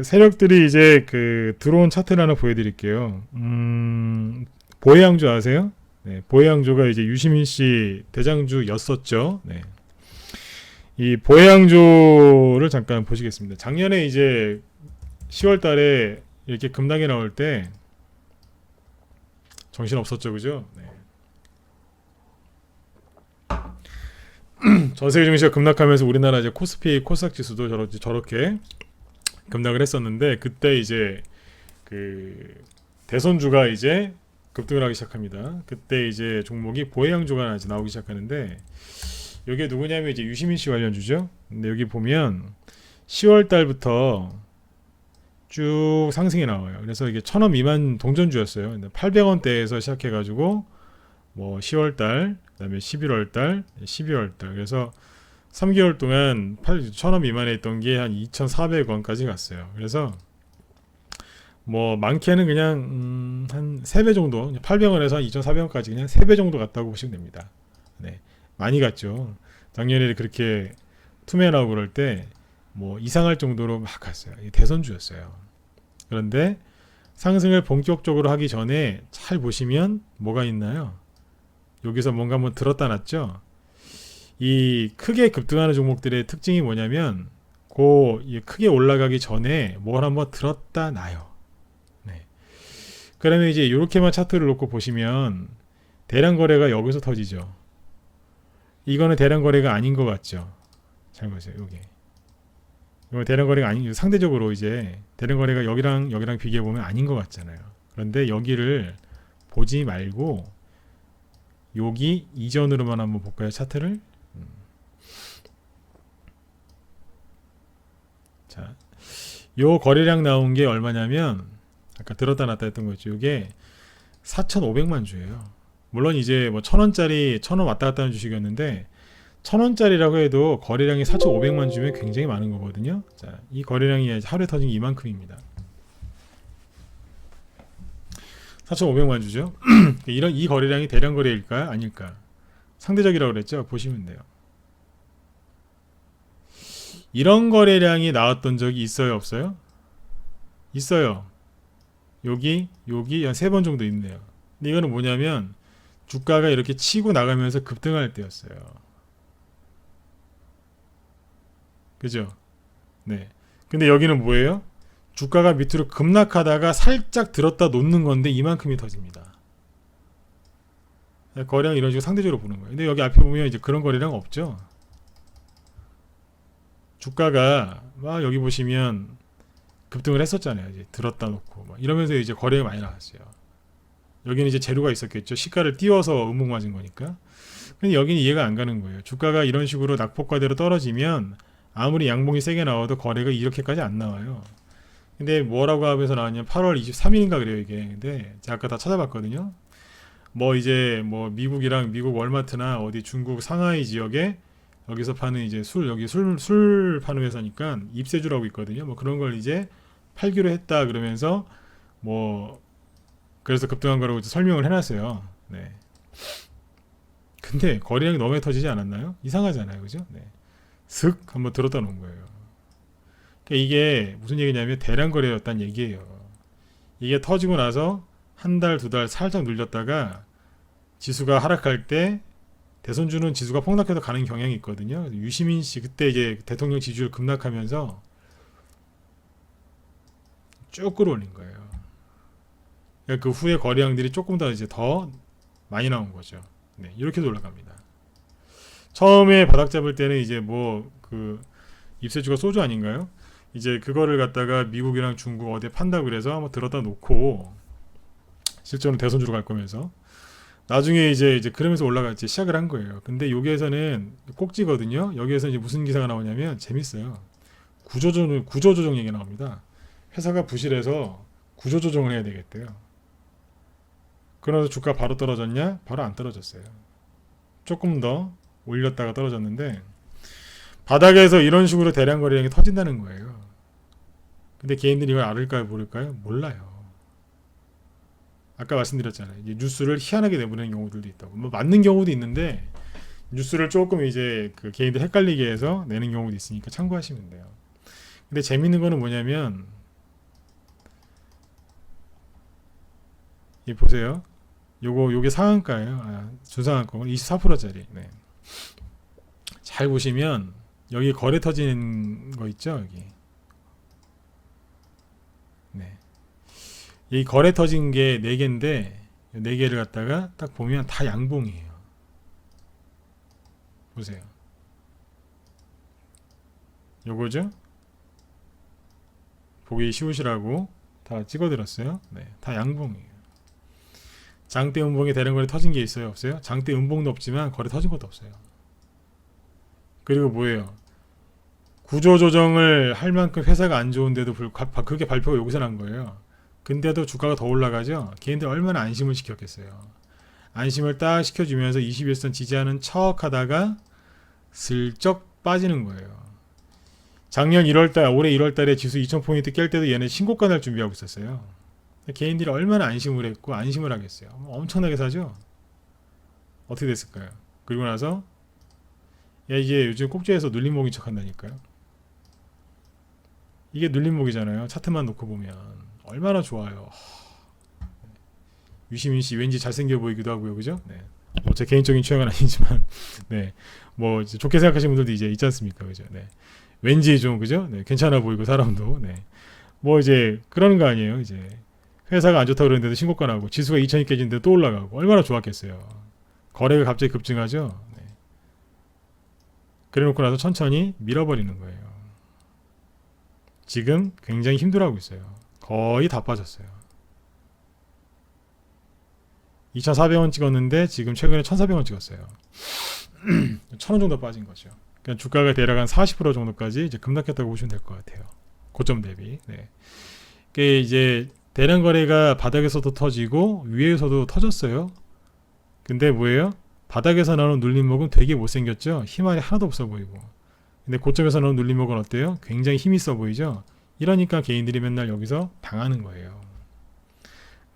[SPEAKER 2] 세력들이 이제 들어온 차트를 하나 보여드릴게요. 보혜양조 아세요? 네, 보혜양조가 이제 유시민 씨 대장주였었죠. 네. 이 보혜양조를 잠깐 보시겠습니다. 작년에 이제 10월 달에 이렇게 급락이 나올 때 정신 없었죠, 그죠? 네. 전 세계 증시가 급락하면서 우리나라 이제 코스피 코스닥 지수도 저렇게 급락을 했었는데 그때 이제 대선주가 이제 급등을 하기 시작합니다. 그때 이제 종목이 보혜양조가 이제 나오기 시작하는데 여기에 누구냐면 이제 유시민 씨 관련주죠. 근데 여기 보면 10월 달부터 쭉 상승이 나와요. 그래서 이게 1,000원 미만 동전주였어요. 800원대에서 시작해가지고 뭐 10월 달, 그다음에 11월 달, 12월 달. 그래서 3개월 동안 1,000원 미만에 있던 게 한 2,400원까지 갔어요. 그래서 뭐 많게는 그냥 한 3배 정도, 800원에서 한 2,400원까지 그냥 3배 정도 갔다고 보시면 됩니다. 네. 많이 갔죠. 작년에 그렇게 투매 나오고 그럴 때 뭐 이상할 정도로 막 갔어요. 대선주였어요. 그런데 상승을 본격적으로 하기 전에 잘 보시면 뭐가 있나요? 여기서 뭔가 한번 들었다 놨죠. 이 크게 급등하는 종목들의 특징이 뭐냐면 크게 올라가기 전에 뭘 한번 들었다 놔요. 네. 그러면 이제 이렇게만 차트를 놓고 보시면 대량 거래가 여기서 터지죠. 이거는 대량 거래가 아닌 것 같죠. 잘 보세요. 여기. 이거 대량 거래가 아닌, 상대적으로 이제 대량 거래가 여기랑 비교해 보면 아닌 것 같잖아요. 그런데 여기를 보지 말고 여기 이전으로만 한번 볼까요? 차트를. 자, 요 거래량 나온 게 얼마냐면 아까 들었다 놨다 했던 거죠. 이게 4,500만 주예요. 물론 이제 뭐 1,000원짜리 1,000원 왔다 갔다 하는 주식이었는데 1,000원짜리라고 해도 거래량이 4,500만 주면 굉장히 많은 거거든요. 자, 이 거래량이 하루에 터진 게 이만큼입니다. 4,500만 주죠. 이 거래량이 대량 거래일까 아닐까? 상대적이라고 그랬죠. 보시면 돼요. 이런 거래량이 나왔던 적이 있어요, 없어요? 있어요. 여기 한 3번 정도 있네요. 근데 이거는 뭐냐면 주가가 이렇게 치고 나가면서 급등할 때였어요. 그죠? 네. 근데 여기는 뭐예요? 주가가 밑으로 급락하다가 살짝 들었다 놓는 건데 이만큼이 터집니다. 거래량 이런 식으로 상대적으로 보는 거예요. 근데 여기 앞에 보면 이제 그런 거래량 없죠. 주가가 막 여기 보시면 급등을 했었잖아요. 이제 들었다 놓고 막 이러면서 이제 거래가 많이 나왔어요. 여기는 이제 재료가 있었겠죠. 시가를 띄워서 음봉 맞은 거니까. 근데 여기는 이해가 안 가는 거예요. 주가가 이런 식으로 낙폭과대로 떨어지면 아무리 양봉이 세게 나와도 거래가 이렇게까지 안 나와요. 근데 뭐라고 하면서 나왔냐면 8월 23일인가 그래요 이게. 근데 제가 아까 다 찾아봤거든요. 뭐 이제 뭐 미국이랑 미국 월마트나 어디 중국 상하이 지역에 여기서 파는 이제 여기 술 파는 회사니까 입세주라고 있거든요. 뭐 그런 걸 이제 팔기로 했다 그러면서 뭐 그래서 급등한 거라고 설명을 해놨어요. 네. 근데 거래량이 너무 터지지 않았나요? 이상하잖아요, 그죠? 네. 슥 한번 들었다 놓은 거예요. 그러니까 이게 무슨 얘기냐면 대량 거래였다는 얘기예요. 이게 터지고 나서 한 달, 두 달 살짝 눌렸다가 지수가 하락할 때 대선주는 지수가 폭락해서 가는 경향이 있거든요. 유시민 씨 그때 이제 대통령 지지율 급락하면서 쭉 끌어올린 거예요. 그러니까 그 후에 거래량들이 조금 더 이제 더 많이 나온 거죠. 네, 이렇게 올라갑니다. 처음에 바닥 잡을 때는 이제 뭐 그 입세주가 소주 아닌가요? 이제 그거를 갖다가 미국이랑 중국 어디에 판다고 그래서 한번 들었다 놓고 실제로는 대선주로 갈 거면서 나중에 이제 그러면서 올라갔지 시작을 한 거예요. 근데 여기에서는 꼭지거든요. 여기에서 이제 무슨 기사가 나오냐면 재밌어요. 구조조정 얘기 나옵니다. 회사가 부실해서 구조조정을 해야 되겠대요. 그러면서 주가 바로 떨어졌냐? 바로 안 떨어졌어요. 조금 더 올렸다가 떨어졌는데 바닥에서 이런 식으로 대량 거래량이 터진다는 거예요. 근데 개인들이 이걸 알을까요? 모를까요? 몰라요. 아까 말씀드렸잖아요. 이제 뉴스를 희한하게 내보내는 경우들도 있다고. 뭐 맞는 경우도 있는데 뉴스를 조금 이제 그 개인들 헷갈리게 해서 내는 경우도 있으니까 참고하시면 돼요. 근데 재밌는 거는 뭐냐면 이 보세요. 요게 상한가예요. 준상한가 24%짜리. 네. 잘 보시면 여기 거래 터지는 거 있죠, 여기. 네. 이 거래 터진 게 4개인데 4개를 갖다가 딱 보면 다 양봉이에요. 보세요. 요거죠? 보기 쉬우시라고 다 찍어드렸어요. 네, 다 양봉이에요. 장대 음봉에 대량 거래 터진 게 있어요, 없어요? 장대 음봉도 없지만 거래 터진 것도 없어요. 그리고 뭐예요? 구조조정을 할 만큼 회사가 안 좋은데도 그렇게 발표가 여기서 난 거예요. 근데도 주가가 더 올라가죠? 걔네들 얼마나 안심을 시켰겠어요. 안심을 딱 시켜주면서 21선 지지하는 척 하다가 슬쩍 빠지는 거예요. 작년 1월달, 올해 1월달에 지수 2000포인트 깰 때도 얘네 신고가 날 준비하고 있었어요. 개인들이 얼마나 안심을 했고 안심을 하겠어요. 엄청나게 사죠? 어떻게 됐을까요? 그리고 나서 야 이게 요즘 꼭지에서 눌림목인 척 한다니까요. 이게 눌림목이잖아요. 차트만 놓고 보면 얼마나 좋아요. 유시민 씨 왠지 잘생겨 보이기도 하고요, 그죠? 네. 뭐 제 개인적인 취향은 아니지만, 네. 뭐 이제 좋게 생각하시는 분들도 이제 있지 않습니까, 그죠? 네. 왠지 좀 그죠? 네. 괜찮아 보이고 사람도, 네. 뭐 이제 그러는 거 아니에요, 이제 회사가 안 좋다고 그러는데도 신고가 나고 지수가 2000이 깨지는데 또 올라가고 얼마나 좋았겠어요. 거래가 갑자기 급증하죠. 네. 그래놓고 나서 천천히 밀어버리는 거예요. 지금 굉장히 힘들어하고 있어요. 거의 다 빠졌어요. 2,400원 찍었는데 지금 최근에 1,400원 찍었어요. 1,000원 정도 빠진 거죠. 그러니까 주가가 대략 한 40% 정도까지 이제 급락했다고 보시면 될 것 같아요. 고점 대비. 네. 그게 이제 대량 거래가 바닥에서도 터지고 위에서도 터졌어요. 근데 뭐예요? 바닥에서 나오는 눌림목은 되게 못생겼죠. 힘이 하나도 없어 보이고. 근데 고점에서 나오는 눌림목은 어때요? 굉장히 힘 있어 보이죠. 이러니까 개인들이 맨날 여기서 당하는 거예요.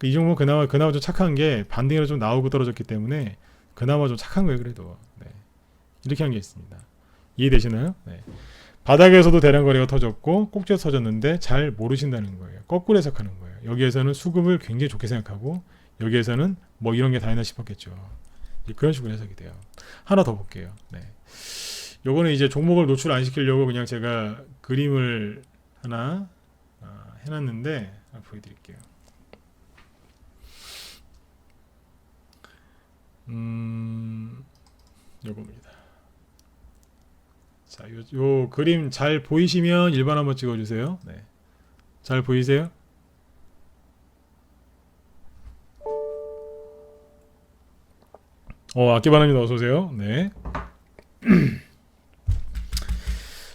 [SPEAKER 2] 이 종목 그나마 좀 착한 게 반등으로 좀 나오고 떨어졌기 때문에 그나마 좀 착한 거예요. 그래도 네. 이렇게 한 게 있습니다. 이해되시나요? 네. 바닥에서도 대량 거래가 터졌고 꼭지에서 터졌는데 잘 모르신다는 거예요. 거꾸로 해석하는 거예요. 여기에서는 수급을 굉장히 좋게 생각하고 여기에서는 뭐 이런 게 다 있나 싶었겠죠. 그런 식으로 해석이 돼요. 하나 더 볼게요. 네. 요거는 이제 종목을 노출 안 시키려고 그냥 제가 그림을 하나 해놨는데 보여드릴게요. 요겁니다. 자, 요 그림 잘 보이시면 1번 한번 찍어주세요. 네. 잘 보이세요? 아끼바나님 어서오세요. 네.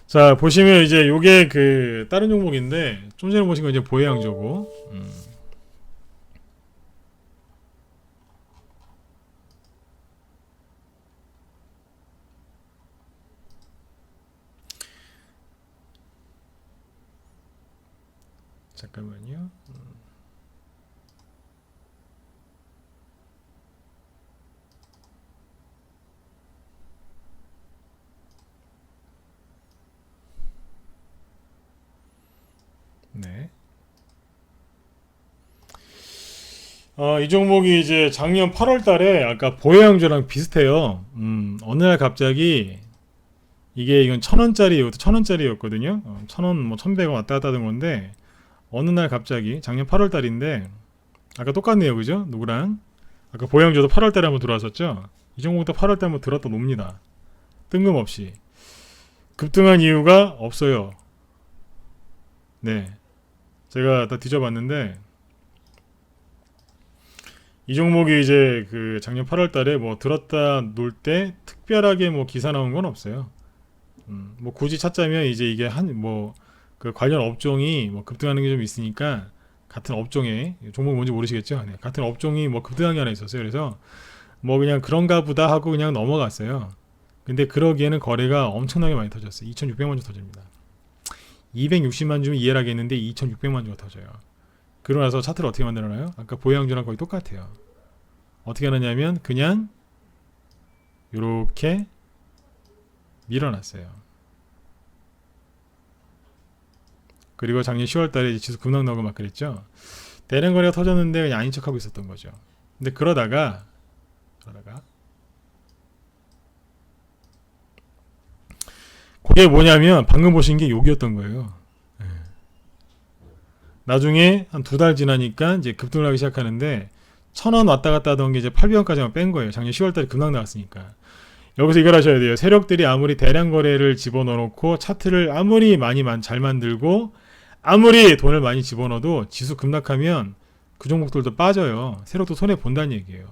[SPEAKER 2] 자, 보시면 이제 요게 그 다른 종목인데 좀 전에 보신 건 이제 보혜양조고 잠깐만요. 네. 이 종목이 이제 작년 8월 달에 아까 보혜양조랑 비슷해요. 어느 날 갑자기 이건 1,000원짜리였거든요. 1,000원, 뭐 1,100원 왔다 갔다 하던 건데 어느 날 갑자기 작년 8월 달인데 아까 똑같네요, 그죠? 누구랑? 아까 보양조도 8월 달에 한번 들어왔었죠. 이 종목도 8월 때 한번 들었다 놉니다. 뜬금없이 급등한 이유가 없어요. 네, 제가 다 뒤져봤는데 이 종목이 이제 그 작년 8월 달에 뭐 들었다 놓을 때 특별하게 뭐 기사 나온 건 없어요. 뭐 굳이 찾자면 이제 이게 그 관련 업종이 뭐 급등하는 게 좀 있으니까 같은 업종에 종목 뭔지 모르시겠죠? 네, 같은 업종이 뭐 급등한 게 하나 있었어요. 그래서 뭐 그냥 그런가 보다 하고 그냥 넘어갔어요. 근데 그러기에는 거래가 엄청나게 많이 터졌어요. 2,600만 주 터집니다. 260만 주면 이해를 하겠는데 2,600만 주가 터져요. 그러고 나서 차트를 어떻게 만들어놔요? 아까 보양주랑 거의 똑같아요. 어떻게 하느냐면 그냥 요렇게 밀어놨어요. 그리고 작년 10월 달에 지수 급락 나오고 막 그랬죠. 대량 거래가 터졌는데 그냥 아닌 척하고 있었던 거죠. 근데 그러다가 그게 뭐냐면 방금 보신 게 여기였던 거예요. 나중에 한 2달 지나니까 이제 급등을 하기 시작하는데 1,000원 왔다 갔다 하던 게 이제 800원까지만 뺀 거예요. 작년 10월 달에 급락 나왔으니까. 여기서 이걸 하셔야 돼요. 세력들이 아무리 대량 거래를 집어넣어놓고 차트를 아무리 잘 만들고 아무리 돈을 많이 집어넣어도 지수 급락하면 그 종목들도 빠져요. 세력도 손해 본다는 얘기예요.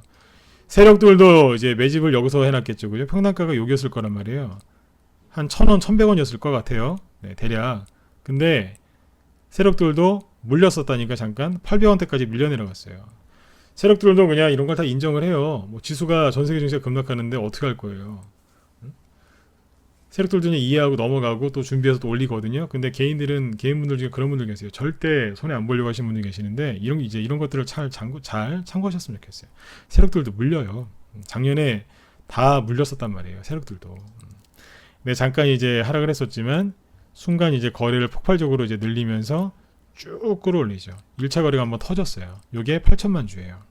[SPEAKER 2] 세력들도 이제 매집을 여기서 해놨겠죠. 그죠? 평단가가 여기였을 거란 말이에요. 한 1,000원, 1,100원이었을 것 같아요. 네, 대략. 근데 세력들도 물렸었다니까 잠깐 800원대까지 밀려 내려갔어요. 세력들도 그냥 이런 걸 다 인정을 해요. 뭐 지수가 전 세계 증시가 급락하는데 어떻게 할 거예요? 세력들도 그냥 이해하고 넘어가고 또 준비해서 또 올리거든요. 근데 개인분들 중에 그런 분들 계세요. 절대 손해 안 보려고 하시는 분들 계시는데 이런 것들을 잘 참고하셨으면 좋겠어요. 세력들도 물려요. 작년에 다 물렸었단 말이에요. 세력들도. 근데 잠깐 이제 하락을 했었지만 순간 이제 거래를 폭발적으로 이제 늘리면서 쭉 끌어올리죠. 1차 거래가 한번 터졌어요. 요게 8천만 주예요.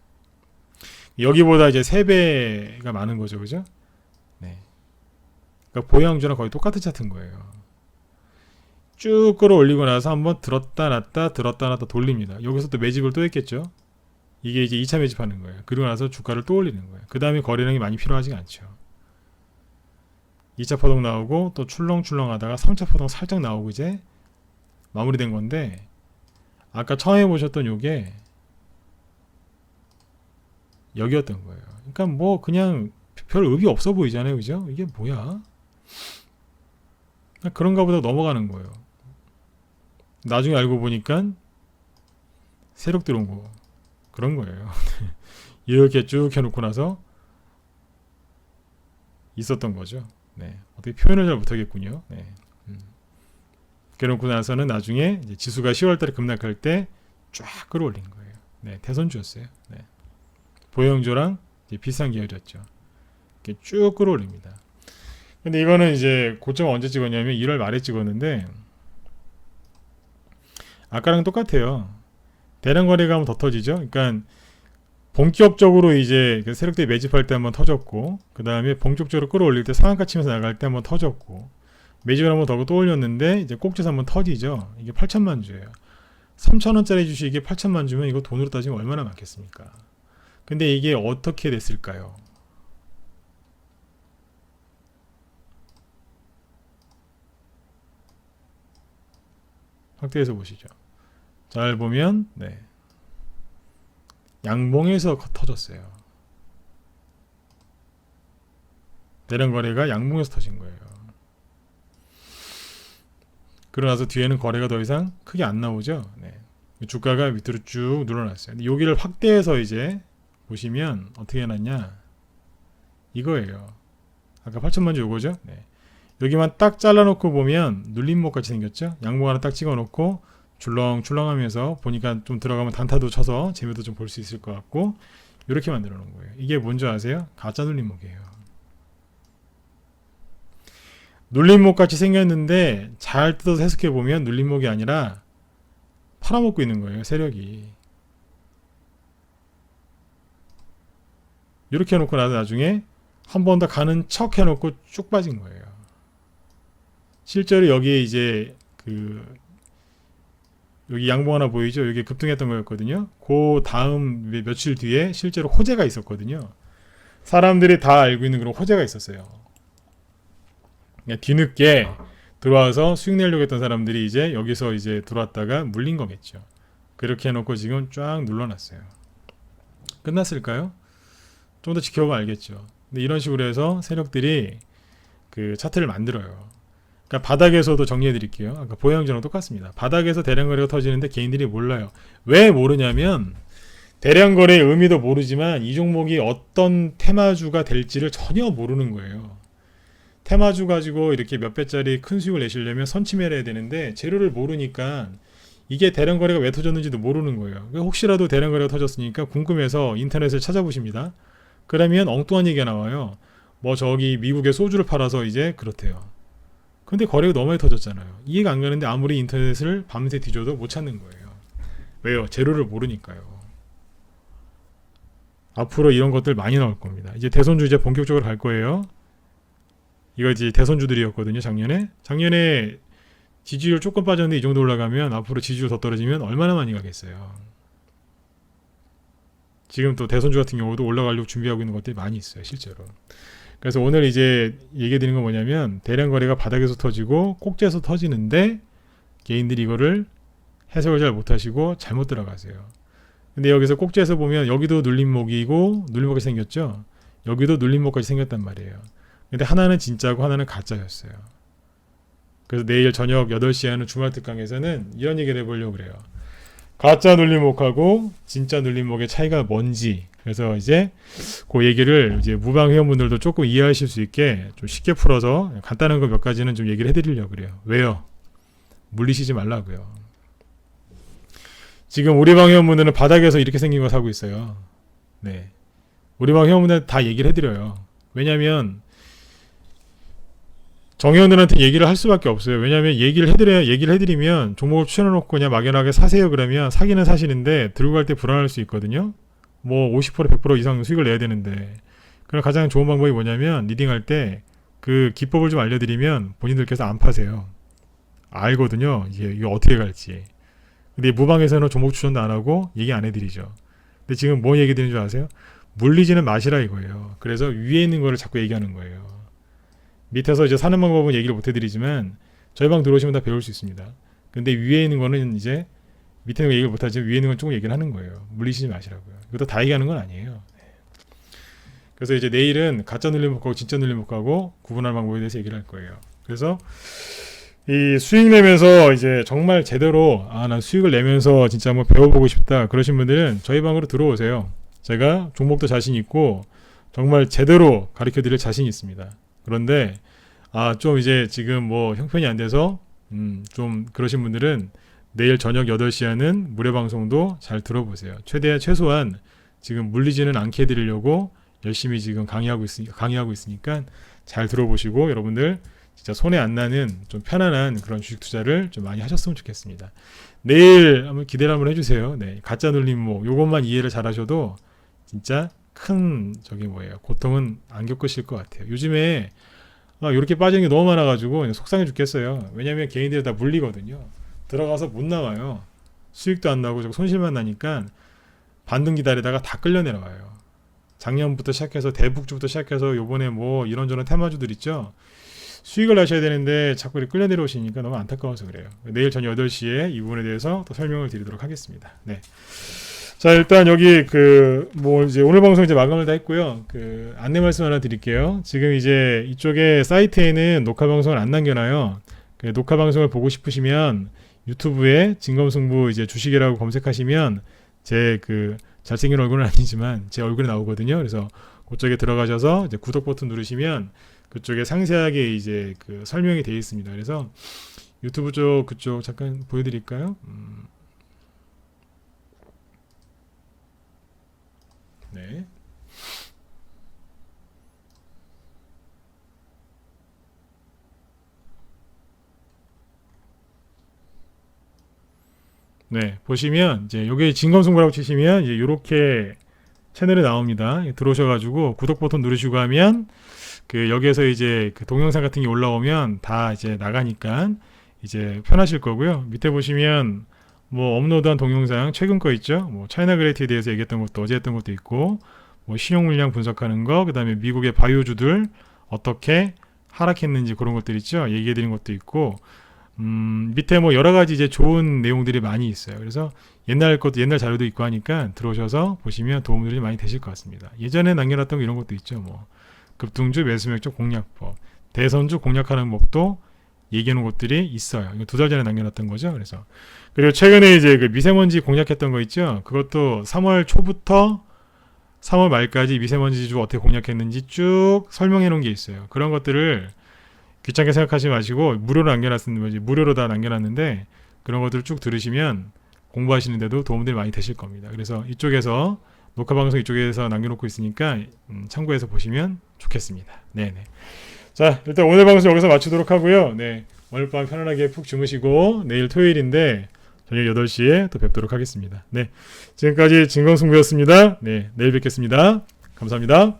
[SPEAKER 2] 여기보다 이제 3배가 많은 거죠. 그죠? 네. 그러니까 보양주랑 거의 똑같은 차트인 거예요. 쭉 끌어올리고 나서 한번 들었다 놨다 돌립니다. 여기서 또 매집을 또 했겠죠. 이게 이제 2차 매집하는 거예요. 그리고 나서 주가를 또 올리는 거예요. 그 다음에 거래량이 많이 필요하지가 않죠. 2차 포동 나오고 또 출렁출렁 하다가 3차 포동 살짝 나오고 이제 마무리된 건데 아까 처음에 보셨던 요게 여기였던 거예요. 그러니까 뭐 그냥 별 의미 없어 보이잖아요. 그죠? 이게 뭐야? 그런가 보다 넘어가는 거예요. 나중에 알고 보니까 세력 들어온 거 그런 거예요. 이렇게 쭉 해놓고 나서 있었던 거죠. 네. 어떻게 표현을 잘 못하겠군요. 네. 그러고 나서는 나중에 이제 지수가 10월달에 급락할 때 쫙 끌어올린 거예요. 네, 대선주였어요. 네. 보형조랑 이제 비슷한 계열이었죠. 이렇게 쭉 끌어올립니다. 근데 이거는 이제 고점 언제 찍었냐면 1월 말에 찍었는데 아까랑 똑같아요. 대량 거래가 하면 더 터지죠. 그러니까 본격적으로 이제 세력들이 매집할 때 한번 터졌고, 그 다음에 본격적으로 끌어올릴 때 상한가 치면서 나갈 때 한번 터졌고, 매집을 한번 더 또 올렸는데 이제 꼭지에서 한번 터지죠. 이게 8천만 주예요. 3천원짜리 주식이 8천만 주면 이거 돈으로 따지면 얼마나 많겠습니까? 근데 이게 어떻게 됐을까요? 확대해서 보시죠. 잘 보면 네. 양봉에서 터졌어요. 대량 거래가 양봉에서 터진 거예요. 그러고 나서 뒤에는 거래가 더 이상 크게 안 나오죠. 네. 주가가 밑으로 쭉 늘어났어요. 여기를 확대해서 이제 보시면 어떻게 해놨냐, 이거예요. 아까 8천만 주 요거죠. 네. 여기만 딱 잘라놓고 보면 눌림목 같이 생겼죠. 양봉 하나 딱 찍어놓고 줄렁줄렁하면서 보니까 좀 들어가면 단타도 쳐서 재미도 좀 볼 수 있을 것 같고, 이렇게 만들어 놓은 거예요. 이게 뭔지 아세요? 가짜 눌림목이에요. 눌림목 같이 생겼는데 잘 뜯어서 해석해 보면 눌림목이 아니라 팔아먹고 있는 거예요, 세력이. 이렇게 해놓고 나중에 한 번 더 가는 척 해놓고 쭉 빠진 거예요. 실제로 여기에 이제 여기 양봉 하나 보이죠? 여기 급등했던 거였거든요. 그 다음 며칠 뒤에 실제로 호재가 있었거든요. 사람들이 다 알고 있는 그런 호재가 있었어요. 그냥 뒤늦게 들어와서 수익 내려고 했던 사람들이 이제 여기서 이제 들어왔다가 물린 거겠죠. 그렇게 해놓고 지금 쫙 눌러놨어요. 끝났을까요? 좀 더 지켜보면 알겠죠. 근데 이런 식으로 해서 세력들이 그 차트를 만들어요. 그러니까 바닥에서도 정리해 드릴게요. 아까 보양전랑 똑같습니다. 바닥에서 대량 거래가 터지는데 개인들이 몰라요. 왜 모르냐면 대량 거래의 의미도 모르지만 이 종목이 어떤 테마주가 될지를 전혀 모르는 거예요. 테마주 가지고 이렇게 몇 배짜리 큰 수익을 내시려면 선침해야 되는데 재료를 모르니까 이게 대량 거래가 왜 터졌는지도 모르는 거예요. 혹시라도 대량 거래가 터졌으니까 궁금해서 인터넷을 찾아보십니다. 그러면 엉뚱한 얘기가 나와요. 뭐 저기 미국에 소주를 팔아서 이제 그렇대요. 근데 거래가 너무 많이 터졌잖아요. 이해가 안 가는데 아무리 인터넷을 밤새 뒤져도 못 찾는 거예요. 왜요? 재료를 모르니까요. 앞으로 이런 것들 많이 나올 겁니다. 이제 대선주 이제 본격적으로 갈 거예요. 이거 이제 대선주들이었거든요. 작년에 지지율 조금 빠졌는데 이 정도 올라가면 앞으로 지지율 더 떨어지면 얼마나 많이 가겠어요. 지금 또 대선주 같은 경우도 올라가려고 준비하고 있는 것들이 많이 있어요, 실제로. 그래서 오늘 이제 얘기해 드리는 건 뭐냐면 대량 거래가 바닥에서 터지고 꼭지에서 터지는데 개인들이 이거를 해석을 잘 못하시고 잘못 들어가세요. 근데 여기서 꼭지에서 보면 여기도 눌림목이고 눌림목이 생겼죠. 여기도 눌림목까지 생겼단 말이에요. 근데 하나는 진짜고 하나는 가짜였어요. 그래서 내일 저녁 8시에 하는 주말 특강에서는 이런 얘기를 해보려고 그래요. 가짜 눌림목하고 진짜 눌림목의 차이가 뭔지. 그래서 이제 그 얘기를 이제 무방 회원분들도 조금 이해하실 수 있게 좀 쉽게 풀어서 간단한 거 몇 가지는 좀 얘기를 해드리려고 그래요. 왜요? 물리시지 말라고요. 지금 우리 방 회원분들은 바닥에서 이렇게 생긴 거 사고 있어요. 네, 우리 방 회원분들 다 얘기를 해드려요. 왜냐면 정회원들한테 얘기를 할 수밖에 없어요. 왜냐하면 얘기를 해드리면 종목을 추천해놓고 그냥 막연하게 사세요 그러면 사기는 사시는데 들고 갈 때 불안할 수 있거든요. 뭐 50% 100% 이상 수익을 내야 되는데, 그럼 가장 좋은 방법이 뭐냐면 리딩할 때 그 기법을 좀 알려드리면 본인들께서 안 파세요. 알거든요. 이게 어떻게 갈지. 근데 무방에서는 종목 추천도 안 하고 얘기 안 해드리죠. 근데 지금 뭐 얘기 드리는 줄 아세요? 물리지는 마시라 이거예요. 그래서 위에 있는 거를 자꾸 얘기하는 거예요. 밑에서 이제 사는 방법은 얘기를 못 해드리지만 저희 방 들어오시면 다 배울 수 있습니다. 근데 위에 있는 거는 이제 밑에 있는 거 얘기를 못하지만 위에 있는 건 조금 얘기를 하는 거예요. 물리시지 마시라고요. 이것도 다 얘기하는 건 아니에요. 그래서 이제 내일은 가짜 눌림목하고 진짜 눌림목하고 구분할 방법에 대해서 얘기를 할 거예요. 그래서 이 수익 내면서 이제 정말 제대로 난 수익을 내면서 진짜 한번 배워보고 싶다 그러신 분들은 저희 방으로 들어오세요. 제가 종목도 자신 있고 정말 제대로 가르쳐 드릴 자신 있습니다. 그런데 좀 이제 지금 뭐 형편이 안 돼서 좀 그러신 분들은 내일 저녁 8시에 하는 무료 방송도 잘 들어보세요. 최소한 지금 물리지는 않게 해드리려고 열심히 지금 강의하고 있으니까 잘 들어보시고 여러분들 진짜 손해 안 나는 좀 편안한 그런 주식 투자를 좀 많이 하셨으면 좋겠습니다. 내일 한번 기대를 한번 해주세요. 네, 가짜 눌림목 요것만 이해를 잘 하셔도 진짜 큰 고통은 안 겪으실 것 같아요. 요즘에 이렇게 빠지는 게 너무 많아가지고 속상해 죽겠어요. 왜냐면 개인들이 다 물리거든요. 들어가서 못 나와요. 수익도 안 나고 손실만 나니까 반등 기다리다가 다 끌려 내려와요. 작년부터 시작해서 대북주부터 시작해서 요번에 뭐 이런저런 테마주들 있죠. 수익을 나셔야 되는데 자꾸 이렇게 끌려 내려오시니까 너무 안타까워서 그래요. 내일 저녁 8시에 이 부분에 대해서 또 설명을 드리도록 하겠습니다. 네. 자, 일단 여기 이제 오늘 방송 이제 마감을 다 했고요. 안내 말씀 하나 드릴게요. 지금 이제 이쪽에 사이트에는 녹화 방송을 안 남겨놔요. 녹화 방송을 보고 싶으시면 유튜브에 진검승부 이제 주식이라고 검색하시면 제 잘생긴 얼굴은 아니지만 제 얼굴이 나오거든요. 그래서 그쪽에 들어가셔서 이제 구독 버튼 누르시면 그쪽에 상세하게 이제 설명이 되어 있습니다. 그래서 유튜브 그쪽 잠깐 보여드릴까요? 네. 네, 보시면 이제 요게 진검승부라고 치시면 이제 요렇게 채널이 나옵니다. 들어오셔가지고 구독 버튼 누르시고 하면 여기에서 이제 동영상 같은 게 올라오면 다 이제 나가니까 이제 편하실 거고요. 밑에 보시면 뭐 업로드한 동영상 최근 거 있죠. 뭐 차이나 그레이트에 대해서 얘기했던 것도 어제 했던 것도 있고 뭐 신용 물량 분석하는 거, 그다음에 미국의 바이오주들 어떻게 하락했는지 그런 것들 있죠. 얘기해 드린 것도 있고 밑에 뭐 여러 가지 이제 좋은 내용들이 많이 있어요. 그래서 옛날 자료도 있고 하니까 들어오셔서 보시면 도움들이 많이 되실 것 같습니다. 예전에 남겨놨던 이런 것도 있죠. 뭐 급등주 매수맥주 공략법, 대선주 공략하는 법도 얘기하는 것들이 있어요. 이거 2달 전에 남겨놨던 거죠. 그리고 최근에 이제 미세먼지 공략했던 거 있죠. 그것도 3월 초부터 3월 말까지 미세먼지주 어떻게 공략했는지 쭉 설명해 놓은 게 있어요. 그런 것들을 귀찮게 생각하지 마시고 무료로 다 남겨놨는데 그런 것들을 쭉 들으시면 공부하시는데도 도움들이 많이 되실 겁니다. 그래서 이쪽에서 녹화 방송 이쪽에서 남겨놓고 있으니까 참고해서 보시면 좋겠습니다. 네네. 자, 일단 오늘 방송 여기서 마치도록 하고요. 네, 오늘 밤 편안하게 푹 주무시고 내일 토요일인데 저녁 8시에 또 뵙도록 하겠습니다. 네, 지금까지 진검승부였습니다. 네, 내일 뵙겠습니다. 감사합니다.